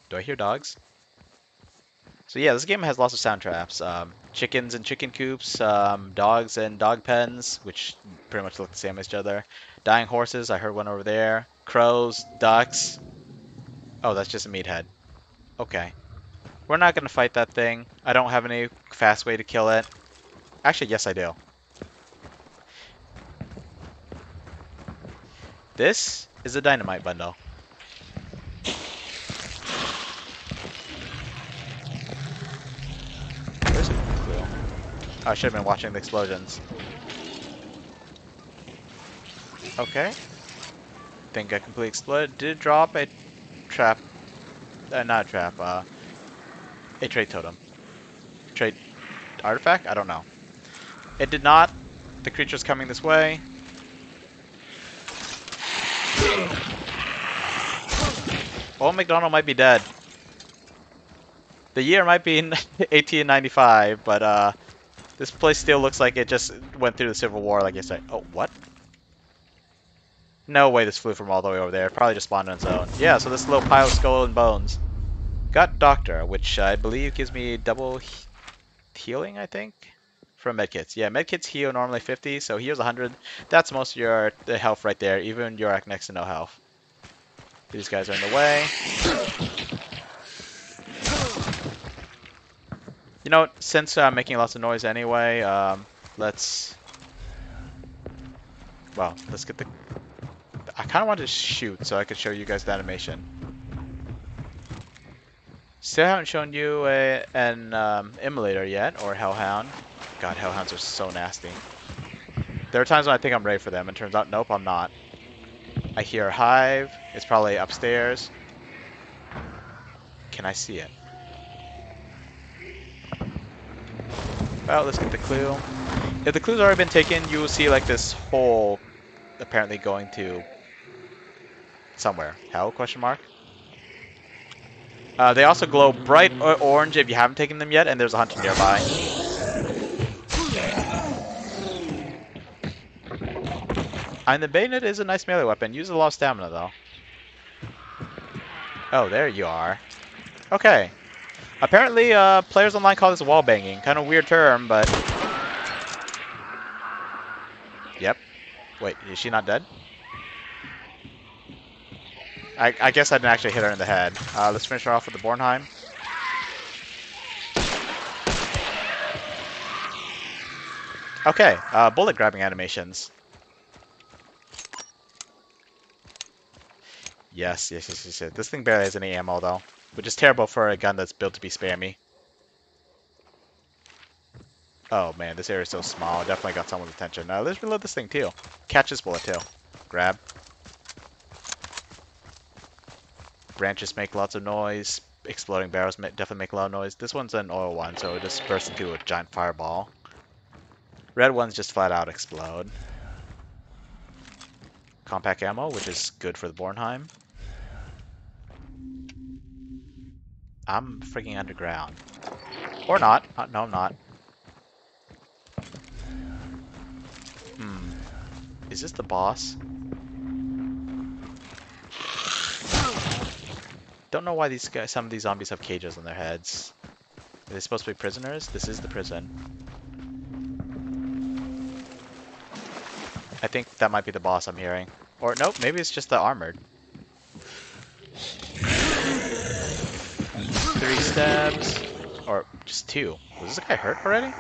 Do I hear dogs? So yeah, this game has lots of sound traps. Chickens and chicken coops, dogs and dog pens, which pretty much look the same as each other. Dying horses, I heard one over there. Crows, ducks. Oh, that's just a meathead. Okay. We're not going to fight that thing. I don't have any fast way to kill it. Actually, yes I do. This is a dynamite bundle. Where's it? Cool. Oh, I should have been watching the explosions. Okay. Think I completely exploded. Did drop a trap. Not a trap. A trait totem. Trait artifact? I don't know. It did not. The creature's coming this way. Old McDonald might be dead. The year might be in 1895, but this place still looks like it just went through the Civil War, like you said. Oh, what? No way this flew from all the way over there. It probably just spawned on its own. Yeah, so this little pile of skull and bones. Got Doctor, which I believe gives me double healing, I think? From medkits. Yeah, medkits heal normally 50, so here's 100. That's most of your health right there, even you're at next to no health. These guys are in the way. You know, since I'm making lots of noise anyway, let's get the... I kind of want to shoot so I could show you guys the animation. Still haven't shown you an immolator yet, or hellhound. God, hellhounds are so nasty. There are times when I think I'm ready for them, and turns out, nope, I'm not. I hear a hive. It's probably upstairs. Can I see it? Well, let's get the clue. If the clue's already been taken, you will see like this hole apparently going to somewhere. Hell, question mark? They also glow bright orange if you haven't taken them yet, and there's a hunter nearby. And the bayonet is a nice melee weapon. Use a lot of stamina, though. Oh, there you are. Okay. Apparently, players online call this wall banging. Kind of weird term, but... Yep. Wait, is she not dead? I guess I didn't actually hit her in the head. Let's finish her off with the Bornheim. Okay, bullet grabbing animations. Yes. This thing barely has any ammo, though. which is terrible for a gun that's built to be spammy. Oh man, this area is so small. Definitely got someone's attention. Let's reload this thing too. Catch this bullet too. Grab. Branches make lots of noise. Exploding barrels definitely make a lot of noise. This one's an oil one, so it just bursts into a giant fireball. Red ones just flat out explode. Compact ammo, which is good for the Bornheim. I'm freaking underground. Or not. No, I'm not. Is this the boss? Don't know why some of these zombies have cages on their heads. Are they supposed to be prisoners? This is the prison. I think that might be the boss I'm hearing. Or nope, maybe it's just the armored. 3 stabs. Or just 2. Was this guy hurt already?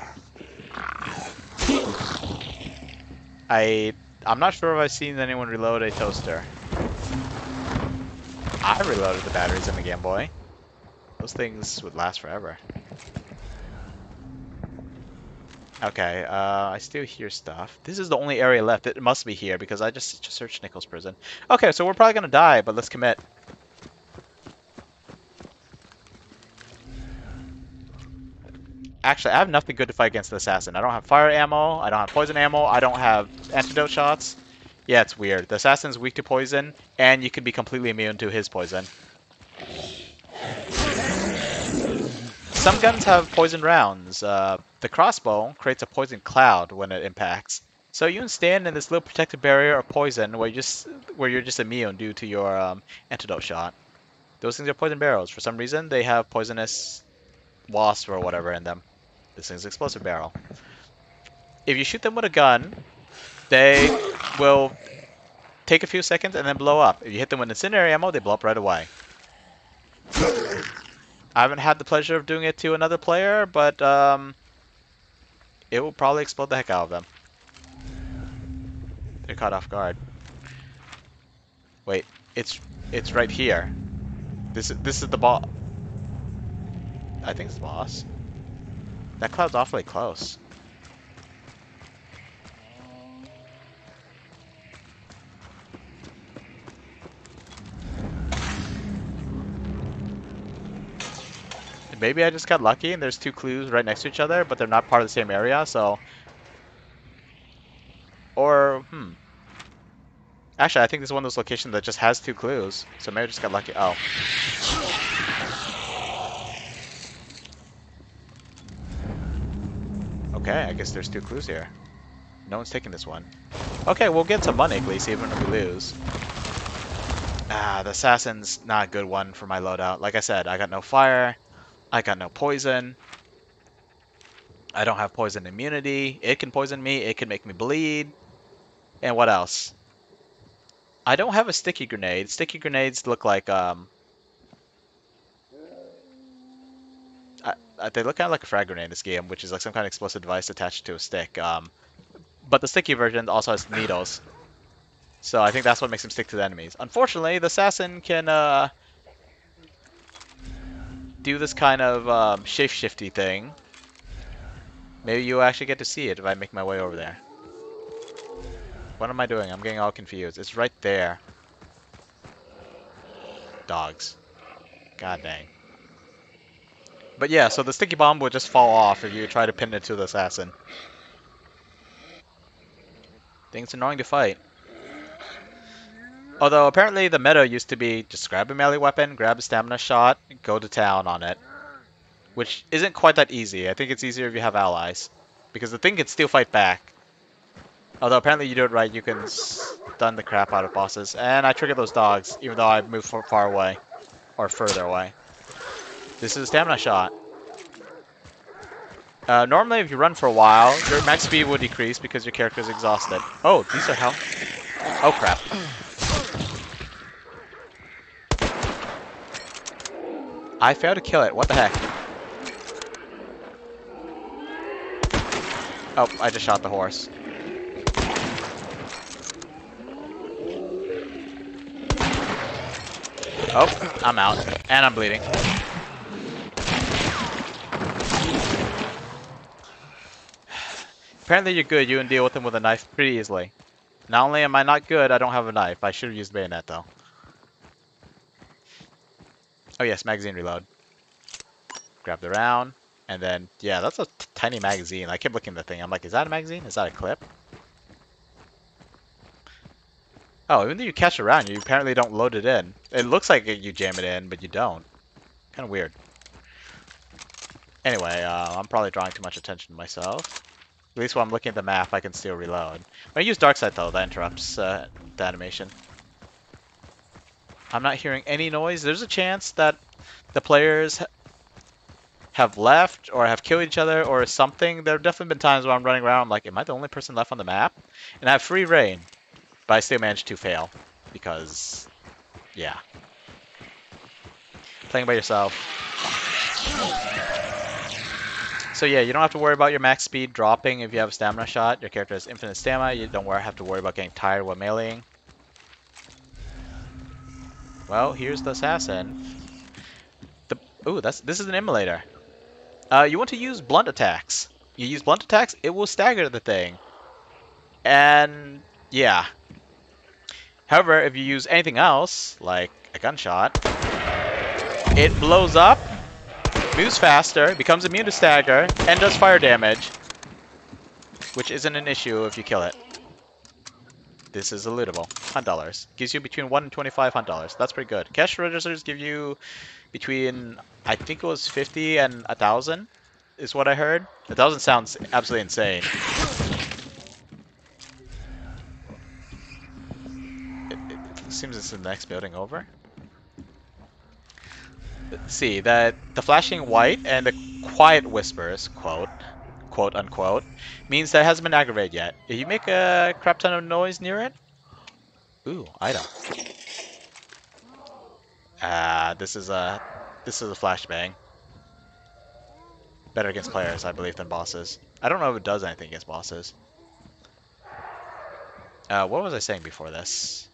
I'm not sure if I've seen anyone reload a toaster. I reloaded the batteries in the Game Boy. Those things would last forever. Okay, I still hear stuff. This is the only area left. It must be here because I just searched Nichols Prison. Okay, so we're probably gonna die, but let's commit. Actually, I have nothing good to fight against the assassin. I don't have fire ammo, I don't have poison ammo, I don't have antidote shots. Yeah, it's weird. The assassin's weak to poison, and you can be completely immune to his poison. Some guns have poison rounds. The crossbow creates a poison cloud when it impacts. So you can stand in this little protective barrier of poison where you're just immune due to your antidote shot. Those things are poison barrels. For some reason, they have poisonous wasp or whatever in them. This thing's an explosive barrel. If you shoot them with a gun, they will take a few seconds and then blow up. If you hit them with incendiary ammo, they blow up right away. I haven't had the pleasure of doing it to another player, but it will probably explode the heck out of them. They're caught off guard. Wait, it's right here. This is the boss. I think it's the boss. That cloud's awfully close. Maybe I just got lucky and there's 2 clues right next to each other, but they're not part of the same area, so... Or, Actually, I think this is one of those locations that just has 2 clues, so maybe I just got lucky. Oh. Okay, I guess there's 2 clues here. No one's taking this one. Okay, we'll get some money at least, even if we lose. Ah, the assassin's not a good one for my loadout. Like I said, I got no fire. I got no poison. I don't have poison immunity. It can poison me. It can make me bleed. And what else? I don't have a sticky grenade. Sticky grenades look like, they look kind of like a frag grenade in this game, which is like some kind of explosive device attached to a stick. But the sticky version also has needles. So I think that's what makes them stick to the enemies. Unfortunately, the assassin can, do this kind of shape-shifty thing. Maybe you'll actually get to see it if I make my way over there. What am I doing? I'm getting all confused. It's right there. Dogs. God dang. But yeah, so the sticky bomb will just fall off if you try to pin it to the assassin. Thing's annoying to fight. Although apparently the meta used to be just grab a melee weapon, grab a stamina shot, go to town on it. Which isn't quite that easy. I think it's easier if you have allies. Because the thing can still fight back. Although apparently you do it right, you can stun the crap out of bosses. And I triggered those dogs, even though I moved far away. Or further away. This is a stamina shot. Normally if you run for a while, your max speed will decrease because your character is exhausted. Oh, these are hell. Oh crap. I failed to kill it. What the heck? Oh, I just shot the horse. Oh, I'm out. And I'm bleeding. Apparently you're good. You can deal with him with a knife pretty easily. Not only am I not good, I don't have a knife. I should have used bayonet though. Oh yes, magazine reload. Grab the round. And then, yeah, that's a tiny magazine. I kept looking at the thing. I'm like, is that a magazine? Is that a clip? Oh, even though you catch a round, you apparently don't load it in. It looks like you jam it in, but you don't. Kind of weird. Anyway, I'm probably drawing too much attention to myself. At least when I'm looking at the map, I can still reload. When I use dark sight, though, that interrupts the animation. I'm not hearing any noise. There's a chance that the players have left or have killed each other or something. There have definitely been times where I'm running around, I'm like, am I the only person left on the map? And I have free reign, but I still managed to fail because, yeah. Playing by yourself. So yeah, you don't have to worry about your max speed dropping if you have a stamina shot. Your character has infinite stamina. You don't have to worry about getting tired while meleeing. Well, here's the assassin. Ooh, this is an immolator. You want to use blunt attacks. You use blunt attacks, it will stagger the thing. And yeah. However, if you use anything else, like a gunshot, it blows up, moves faster, becomes immune to stagger, and does fire damage. Which isn't an issue if you kill it. This is a lootable. $100. Gives you between 1 and 25 $100. That's pretty good. Cash registers give you between, I think it was 50 and 1,000 is what I heard. 1,000 sounds absolutely insane. It seems it's the next building over. Let's see, that the flashing white and the quiet whispers, quote unquote, means that it hasn't been aggravated yet. If you make a crap ton of noise near it, ooh, item. This is a flashbang. Better against players, I believe, than bosses. I don't know if it does anything against bosses. What was I saying before this?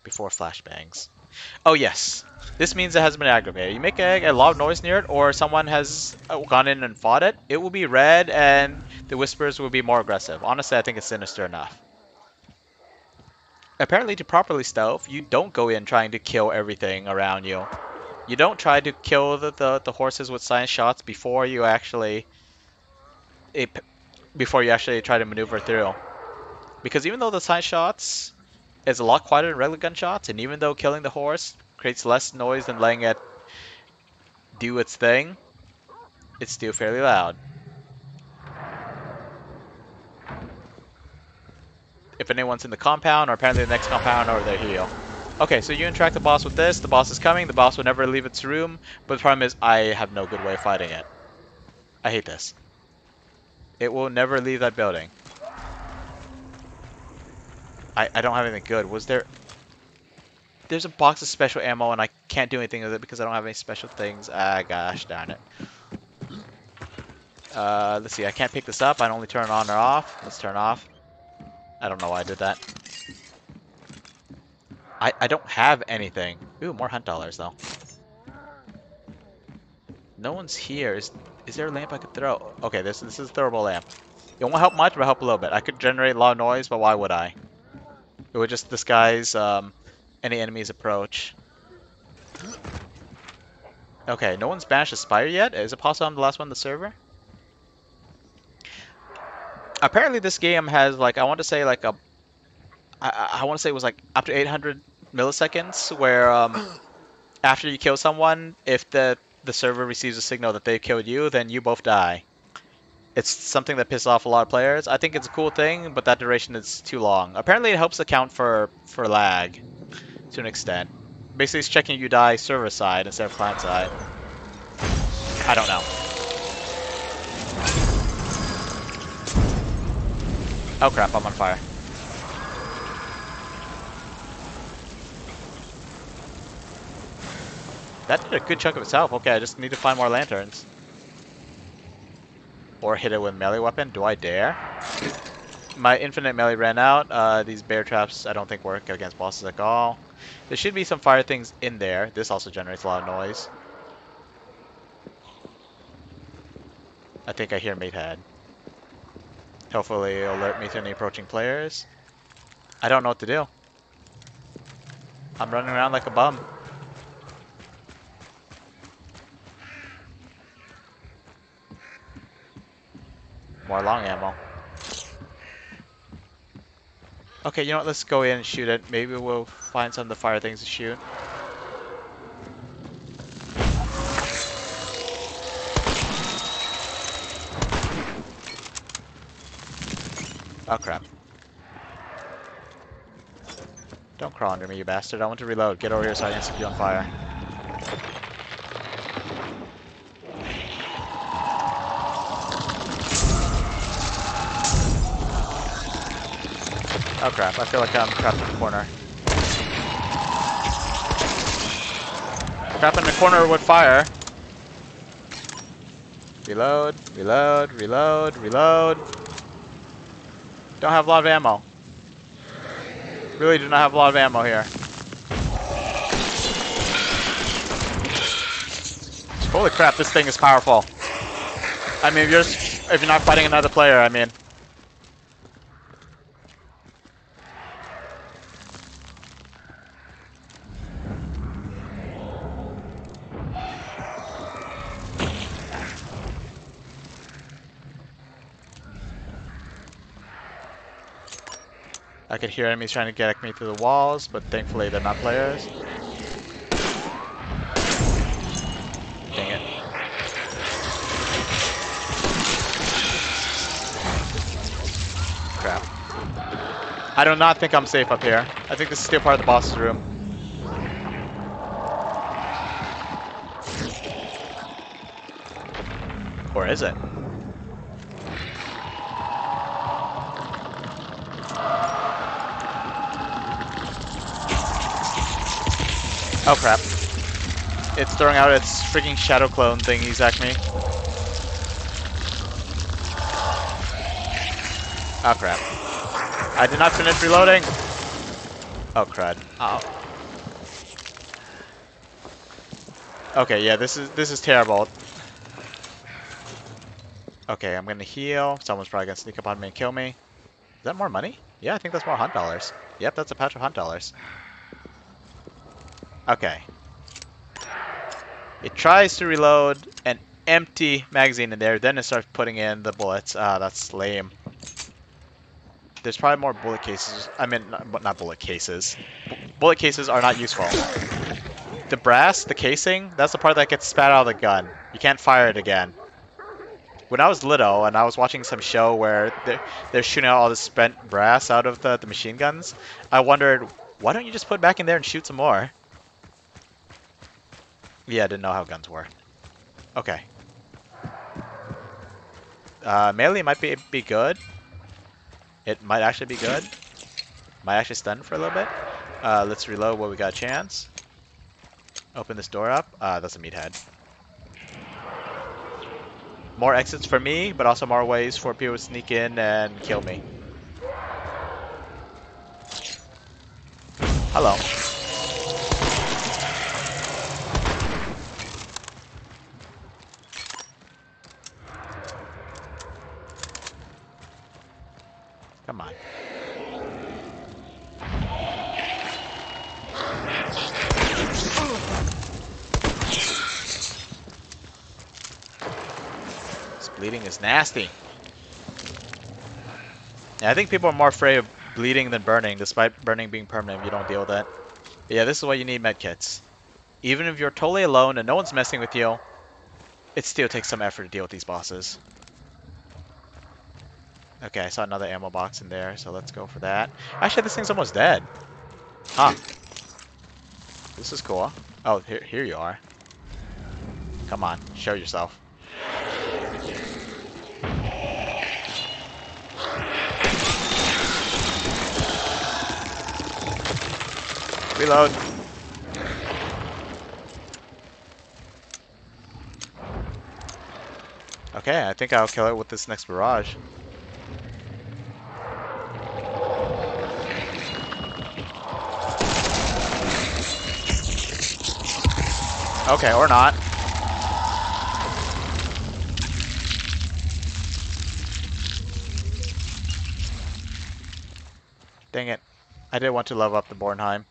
Before flashbangs. Oh yes, this means it hasn't been aggravated. You make a loud noise near it, or someone has gone in and fought it, it will be red, and the whispers will be more aggressive. Honestly, I think it's sinister enough. Apparently, to properly stealth, you don't go in trying to kill everything around you. You don't try to kill the horses with science shots before you actually try to maneuver through. Because even though the science shots is a lot quieter than regular gunshots, and even though killing the horse creates less noise than letting it do its thing, it's still fairly loud. If anyone's in the compound, or apparently the next compound, or their heal. Okay, so you interact the boss with this, the boss is coming, the boss will never leave its room, but the problem is I have no good way of fighting it. I hate this. It will never leave that building. I don't have anything good. There's a box of special ammo and I can't do anything with it because I don't have any special things. Ah, gosh darn it. Let's see, I can't pick this up. I can only turn it on or off. Let's turn off. I don't know why I did that. I don't have anything. Ooh, more hunt dollars though. No one's here. Is there a lamp I could throw? Okay, this is a throwable lamp. It won't help much, but help a little bit. I could generate a lot of noise, but why would I? It would just disguise any enemy's approach. Okay, no one's banished a Spire yet. Is it possible I'm the last one on the server? Apparently this game has like, I want to say like I want to say it was like up to 800 milliseconds where after you kill someone, if the server receives a signal that they've killed you, then you both die. It's something that pisses off a lot of players. I think it's a cool thing, but that duration is too long. Apparently it helps account for lag to an extent. Basically it's checking you die server side instead of client side. I don't know. Oh crap, I'm on fire. That did a good chunk of itself. Okay, I just need to find more lanterns. Or hit it with a melee weapon. Do I dare? My infinite melee ran out. These bear traps I don't think work against bosses at all. There should be some fire things in there. This also generates a lot of noise. I think I hear Matehead. Hopefully alert me to any approaching players. I don't know what to do. I'm running around like a bum. More long ammo. Okay, you know what? Let's go in and shoot it. Maybe we'll find some of the fire things to shoot. Oh crap. Don't crawl under me, you bastard. I want to reload. Get over here so I can set you on fire. Oh crap, I feel like I'm trapped in the corner. Trapped in the corner with fire. Reload, reload, reload, reload. Don't have a lot of ammo. Really do not have a lot of ammo here. Holy crap, this thing is powerful. I mean, if you're not fighting another player, I mean. I could hear enemies trying to get at me through the walls, but thankfully they're not players. Dang it. Crap. I do not think I'm safe up here. I think this is still part of the boss's room. Or is it? Oh crap. It's throwing out its freaking shadow clone thingies at me. Oh crap. I did not finish reloading! Oh crud. Oh. Okay, yeah, this is terrible. Okay, I'm gonna heal. Someone's probably gonna sneak up on me and kill me. Is that more money? Yeah, I think that's more hunt dollars. Yep, that's a patch of hunt dollars. Okay. It tries to reload an empty magazine in there, then it starts putting in the bullets. Ah, that's lame. There's probably more bullet cases. I mean, not bullet cases. Bullet cases are not useful. The brass, the casing, that's the part that gets spat out of the gun. You can't fire it again. When I was little and I was watching some show where they're shooting out all the spent brass out of the machine guns, I wondered, why don't you just put it back in there and shoot some more? Yeah, I didn't know how guns work. Okay. Melee might be good. It might actually be good. Might actually stun for a little bit. Let's reload while we got a chance. Open this door up. That's a meathead. More exits for me, but also more ways for people to sneak in and kill me. Hello. Come on. This bleeding is nasty. Yeah, I think people are more afraid of bleeding than burning, despite burning being permanent if you don't deal with it. But yeah, this is why you need medkits. Even if you're totally alone and no one's messing with you, it still takes some effort to deal with these bosses. Okay, I saw another ammo box in there, so let's go for that. Actually, this thing's almost dead. Huh. This is cool. Oh, here you are. Come on, show yourself. Reload. Okay, I think I'll kill it with this next barrage. Okay, or not. Dang it. I did want to level up the Bornheim.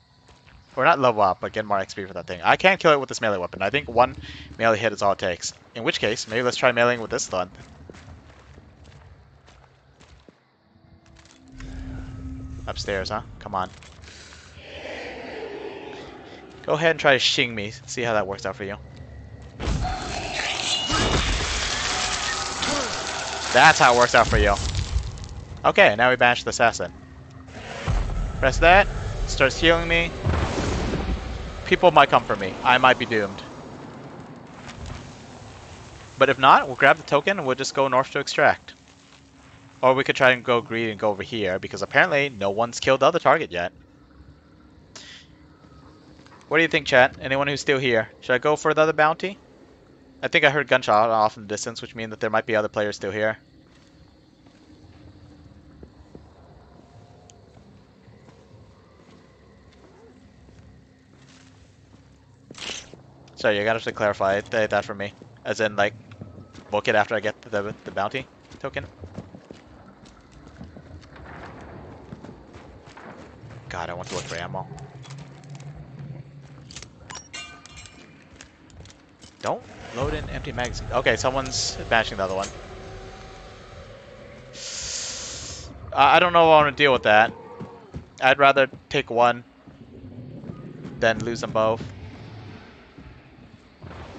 Or not level up, but get more XP for that thing. I can't kill it with this melee weapon. I think one melee hit is all it takes. In which case, maybe let's try meleeing with this stun. Upstairs, huh? Come on. Go ahead and try to shing me. See how that works out for you. That's how it works out for you. Okay, now we banished the assassin. Press that. Starts healing me. People might come for me. I might be doomed. But if not, we'll grab the token and we'll just go north to extract. Or we could try and go greedy and go over here, because apparently no one's killed the other target yet. What do you think, chat? Anyone who's still here? Should I go for the other bounty? I think I heard gunshot off in the distance, which means that there might be other players still here. Sorry, you gotta actually clarify that for me. As in, like, book it after I get the bounty token. God, I want to look for ammo. Don't load in empty magazine. Okay, someone's bashing the other one. I don't know if I want to deal with that. I'd rather take one than lose them both.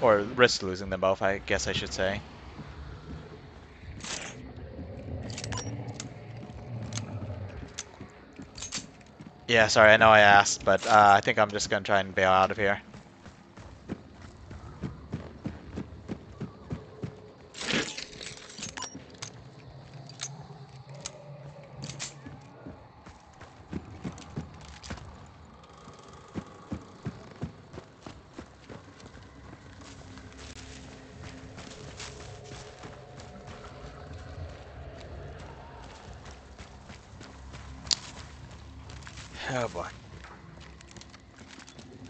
Or risk losing them both, I guess I should say. Yeah, sorry, I know I asked, but I think I'm just going to try and bail out of here. Oh boy.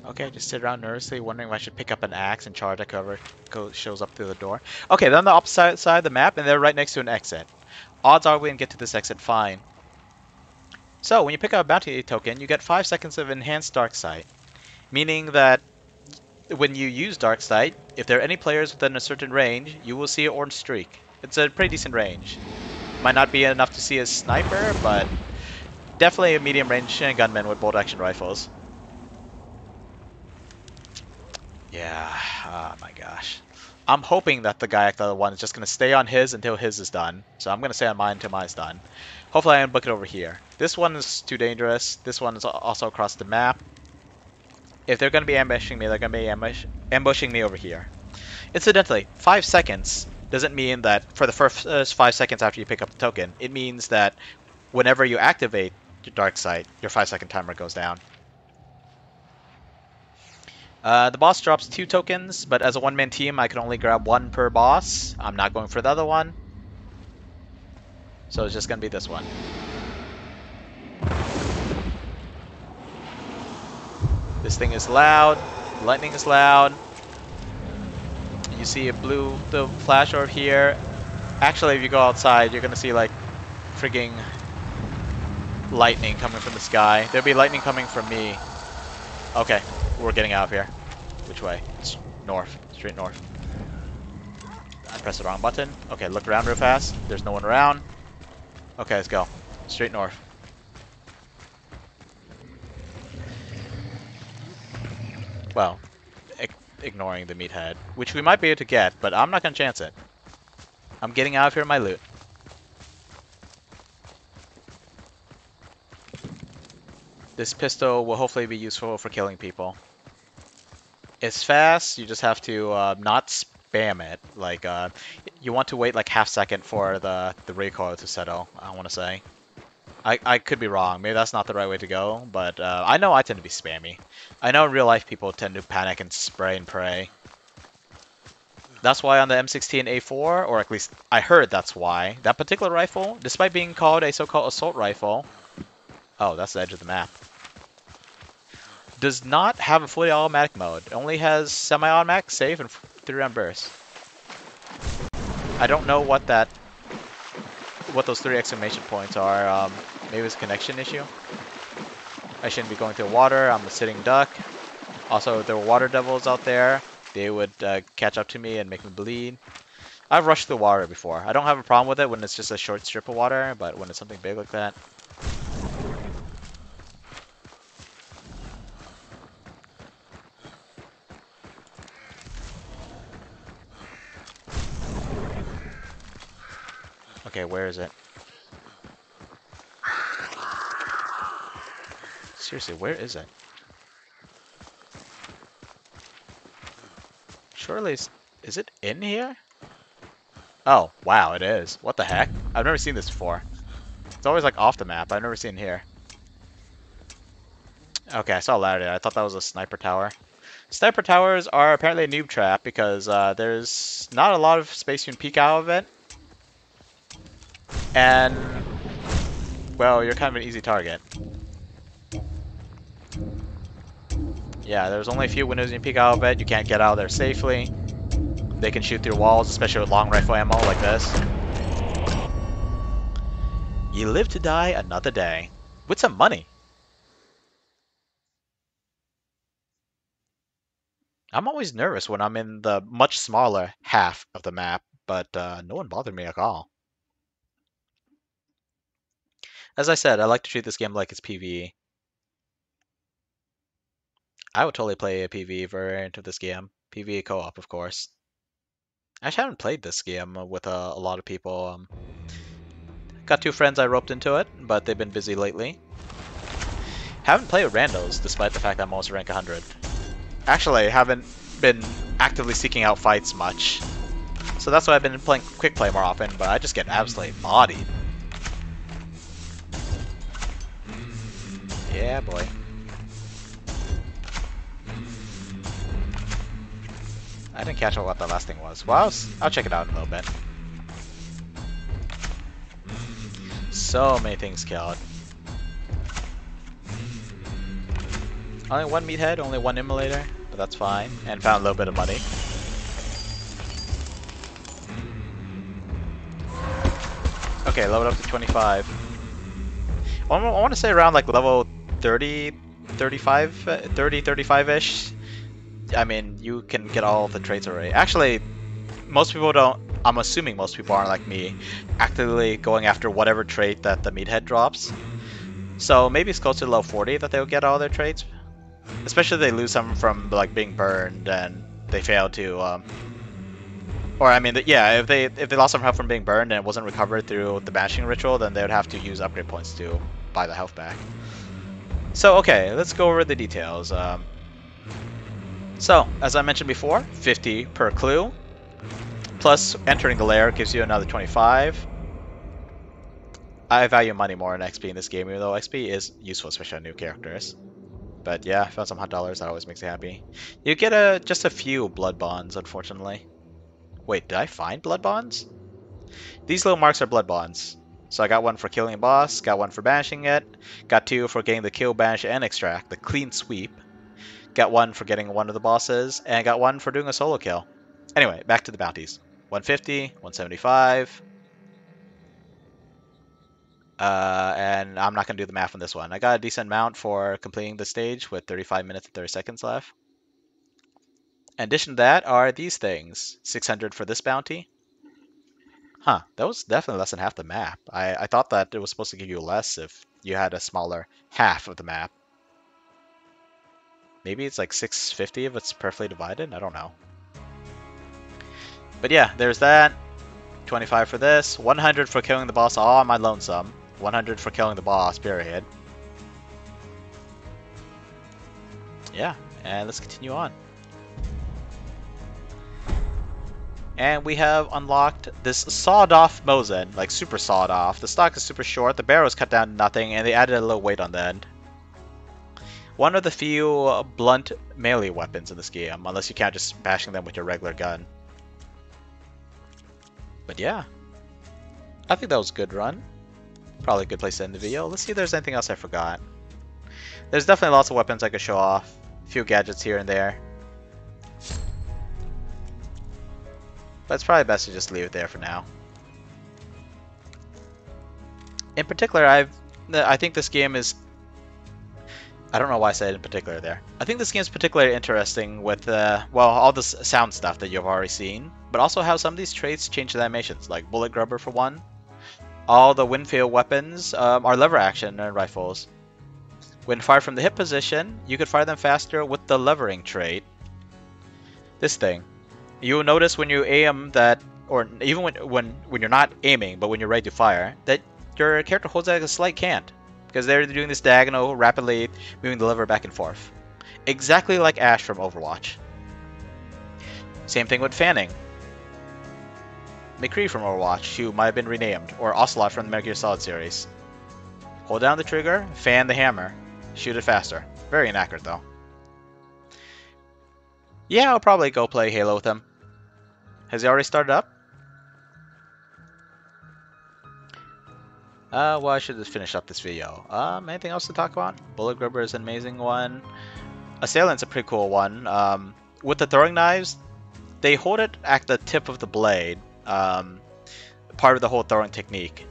Okay, just sit around nervously wondering if I should pick up an axe and charge at whoever shows up through the door. Okay, then on the opposite side of the map, and they're right next to an exit. Odds are we can get to this exit fine. So, when you pick up a bounty token, you get 5 seconds of enhanced dark sight. Meaning that when you use dark sight, if there are any players within a certain range, you will see an orange streak. It's a pretty decent range. Might not be enough to see a sniper, but definitely a medium range gunman with bolt action rifles. Yeah, oh my gosh. I'm hoping that the guy at the other one is just going to stay on his until his is done. So I'm going to stay on mine until mine's done. Hopefully I can book it over here. This one is too dangerous. This one is also across the map. If they're going to be ambushing me, they're going to be ambushing me over here. Incidentally, 5 seconds doesn't mean that for the first 5 seconds after you pick up the token. It means that whenever you activate your dark sight, your 5-second timer goes down. The boss drops 2 tokens, but as a one-man team, I can only grab 1 per boss. I'm not going for the other one. So it's just going to be this one. This thing is loud. Lightning is loud. You see the flash over here. Actually, if you go outside, you're going to see, like, frigging lightning coming from the sky. There'll be lightning coming from me. Okay, we're getting out of here. Which way? It's north. Straight north. I pressed the wrong button. Okay, look around real fast. There's no one around. Okay, let's go. Straight north. Well, ignoring the meathead, which we might be able to get, but I'm not going to chance it. I'm getting out of here with my loot. This pistol will hopefully be useful for killing people. It's fast, you just have to not spam it. Like, you want to wait like half second for the recoil to settle, I want to say. I could be wrong, maybe that's not the right way to go, but I know I tend to be spammy. I know in real life people tend to panic and spray and pray. That's why on the M16A4, or at least I heard that's why, that particular rifle, despite being called a so-called assault rifle, oh, that's the edge of the map, does not have a fully automatic mode. It only has semi-automatic, save, and 3-round burst. I don't know what those 3 exclamation points are. Maybe it's a connection issue. I shouldn't be going through water. I'm a sitting duck. Also, if there were water devils out there, they would catch up to me and make me bleed. I've rushed through water before. I don't have a problem with it when it's just a short strip of water, but when it's something big like that. Okay, where is it? Seriously, where is it? Surely, is it in here? Oh, wow, it is. What the heck? I've never seen this before. It's always like off the map. I've never seen it here. Okay, I saw a ladder there. I thought that was a sniper tower. Sniper towers are apparently a noob trap because there's not a lot of space you can peek out of it. And, well, you're kind of an easy target. Yeah, there's only a few windows you can peek out of it. You can't get out of there safely. They can shoot through walls, especially with long rifle ammo like this. You live to die another day. With some money. I'm always nervous when I'm in the much smaller half of the map, but no one bothered me at all. As I said, I like to treat this game like it's PvE. I would totally play a PvE variant of this game. PvE co-op, of course. I actually haven't played this game with a lot of people. Got 2 friends I roped into it, but they've been busy lately. Haven't played with randos, despite the fact that I'm almost rank 100. Actually, haven't been actively seeking out fights much. So that's why I've been playing quick play more often, but I just get absolutely bodied. Yeah, boy. I didn't catch what the last thing was. Well, I'll check it out in a little bit. So many things killed. Only 1 meathead, only 1 immolator, but that's fine. And found a little bit of money. Okay, leveled up to 25. I want to say around like level 30, 35, 30, 35-ish. I mean, you can get all the traits already. Actually, most people don't. I'm assuming most people aren't like me, actively going after whatever trait that the meathead drops. So maybe it's closer to level 40 that they'll get all their traits. Especially if they lose some from like being burned and they fail to. Or I mean, yeah, if they lost some health from being burned and it wasn't recovered through the bashing ritual, then they would have to use upgrade points to buy the health back. So okay, let's go over the details. So, as I mentioned before, 50 per clue, plus entering the lair gives you another 25. I value money more than XP in this game, even though XP is useful, especially on new characters. But yeah, I found some hot dollars, that always makes me happy. You get just a few blood bonds, unfortunately. Wait, did I find blood bonds? These little marks are blood bonds. So I got 1 for killing a boss, got 1 for banishing it, got 2 for getting the kill, banish, and extract, the clean sweep. Got 1 for getting one of the bosses, and got 1 for doing a solo kill. Anyway, back to the bounties. 150, 175. And I'm not going to do the math on this one. I got a decent amount for completing the stage with 35 minutes and 30 seconds left. In addition to that are these things. 600 for this bounty. Huh, that was definitely less than half the map. I thought that it was supposed to give you less if you had a smaller half of the map. Maybe it's like 650 if it's perfectly divided? I don't know. But yeah, there's that. 25 for this. 100 for killing the boss all on my lonesome. 100 for killing the boss, period. Yeah, and let's continue on. And we have unlocked this sawed-off Mosin, like super sawed off. The stock is super short, the barrel is cut down to nothing, and they added a little weight on the end. One of the few blunt melee weapons in this game, unless you count just bashing them with your regular gun. But yeah, I think that was a good run. Probably a good place to end the video. Let's see if there's anything else I forgot. There's definitely lots of weapons I could show off. few gadgets here and there. But it's probably best to just leave it there for now. In particular, I think this game is... I don't know why I said in particular there. I think this game is particularly interesting with, well, all this sound stuff that you've already seen, but also how some of these traits change the animations, like Bullet Grubber for one. All the Winfield weapons are lever action and rifles. When fired from the hip position, you could fire them faster with the levering trait. This thing. You'll notice when you aim that, or even when you're not aiming, but when you're ready to fire, that your character holds like a slight cant. Because they're doing this diagonal, rapidly moving the lever back and forth. Exactly like Ash from Overwatch. Same thing with fanning. McCree from Overwatch, who might have been renamed, or Ocelot from the Metal Gear Solid series. Hold down the trigger, fan the hammer, shoot it faster. Very inaccurate though. Yeah, I'll probably go play Halo with him. Has he already started up? Well, I should just finish up this video. Anything else to talk about? Bullet Grubber is an amazing one. Assailant's a pretty cool one. With the throwing knives, they hold it at the tip of the blade. Part of the whole throwing technique.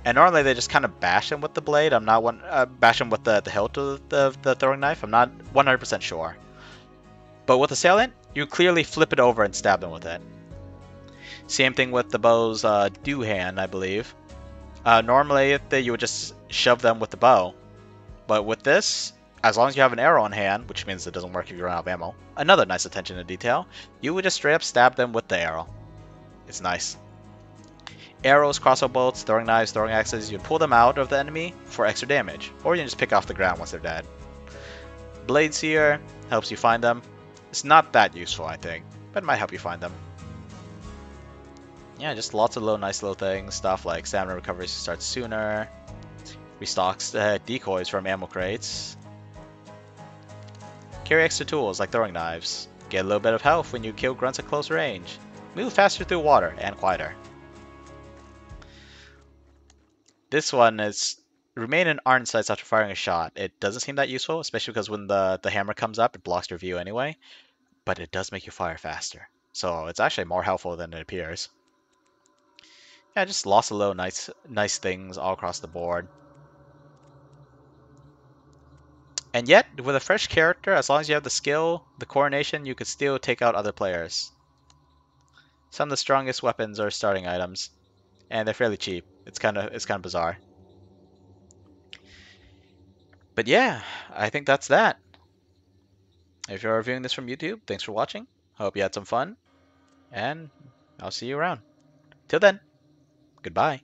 And normally they just kind of bash them with the blade. I'm not bash them with the hilt of the throwing knife. I'm not 100% sure. But with Assailant, you clearly flip it over and stab them with it. Same thing with the bow's do hand, I believe. Normally, you would just shove them with the bow. But with this, as long as you have an arrow on hand, which means it doesn't work if you run out of ammo, another nice attention to detail, you would just straight up stab them with the arrow. It's nice. Arrows, crossbow bolts, throwing knives, throwing axes, you'd pull them out of the enemy for extra damage. Or you can just pick off the ground once they're dead. Blades here, helps you find them. It's not that useful, I think, but it might help you find them. Yeah, just lots of nice little things. Stuff like stamina recovery starts sooner. Restocks decoys from ammo crates. Carry extra tools like throwing knives. Get a little bit of health when you kill grunts at close range. Move faster through water and quieter. This one is remain in iron sights after firing a shot. It doesn't seem that useful, especially because when the hammer comes up, it blocks your view anyway. But it does make you fire faster. So it's actually more helpful than it appears. Yeah, just lots of little nice things all across the board. And yet, with a fresh character, as long as you have the skill, the coordination, you could still take out other players. Some of the strongest weapons are starting items, and they're fairly cheap. It's kind of bizarre. But yeah, I think that's that. If you're reviewing this from YouTube, thanks for watching. Hope you had some fun, and I'll see you around. Till then, goodbye.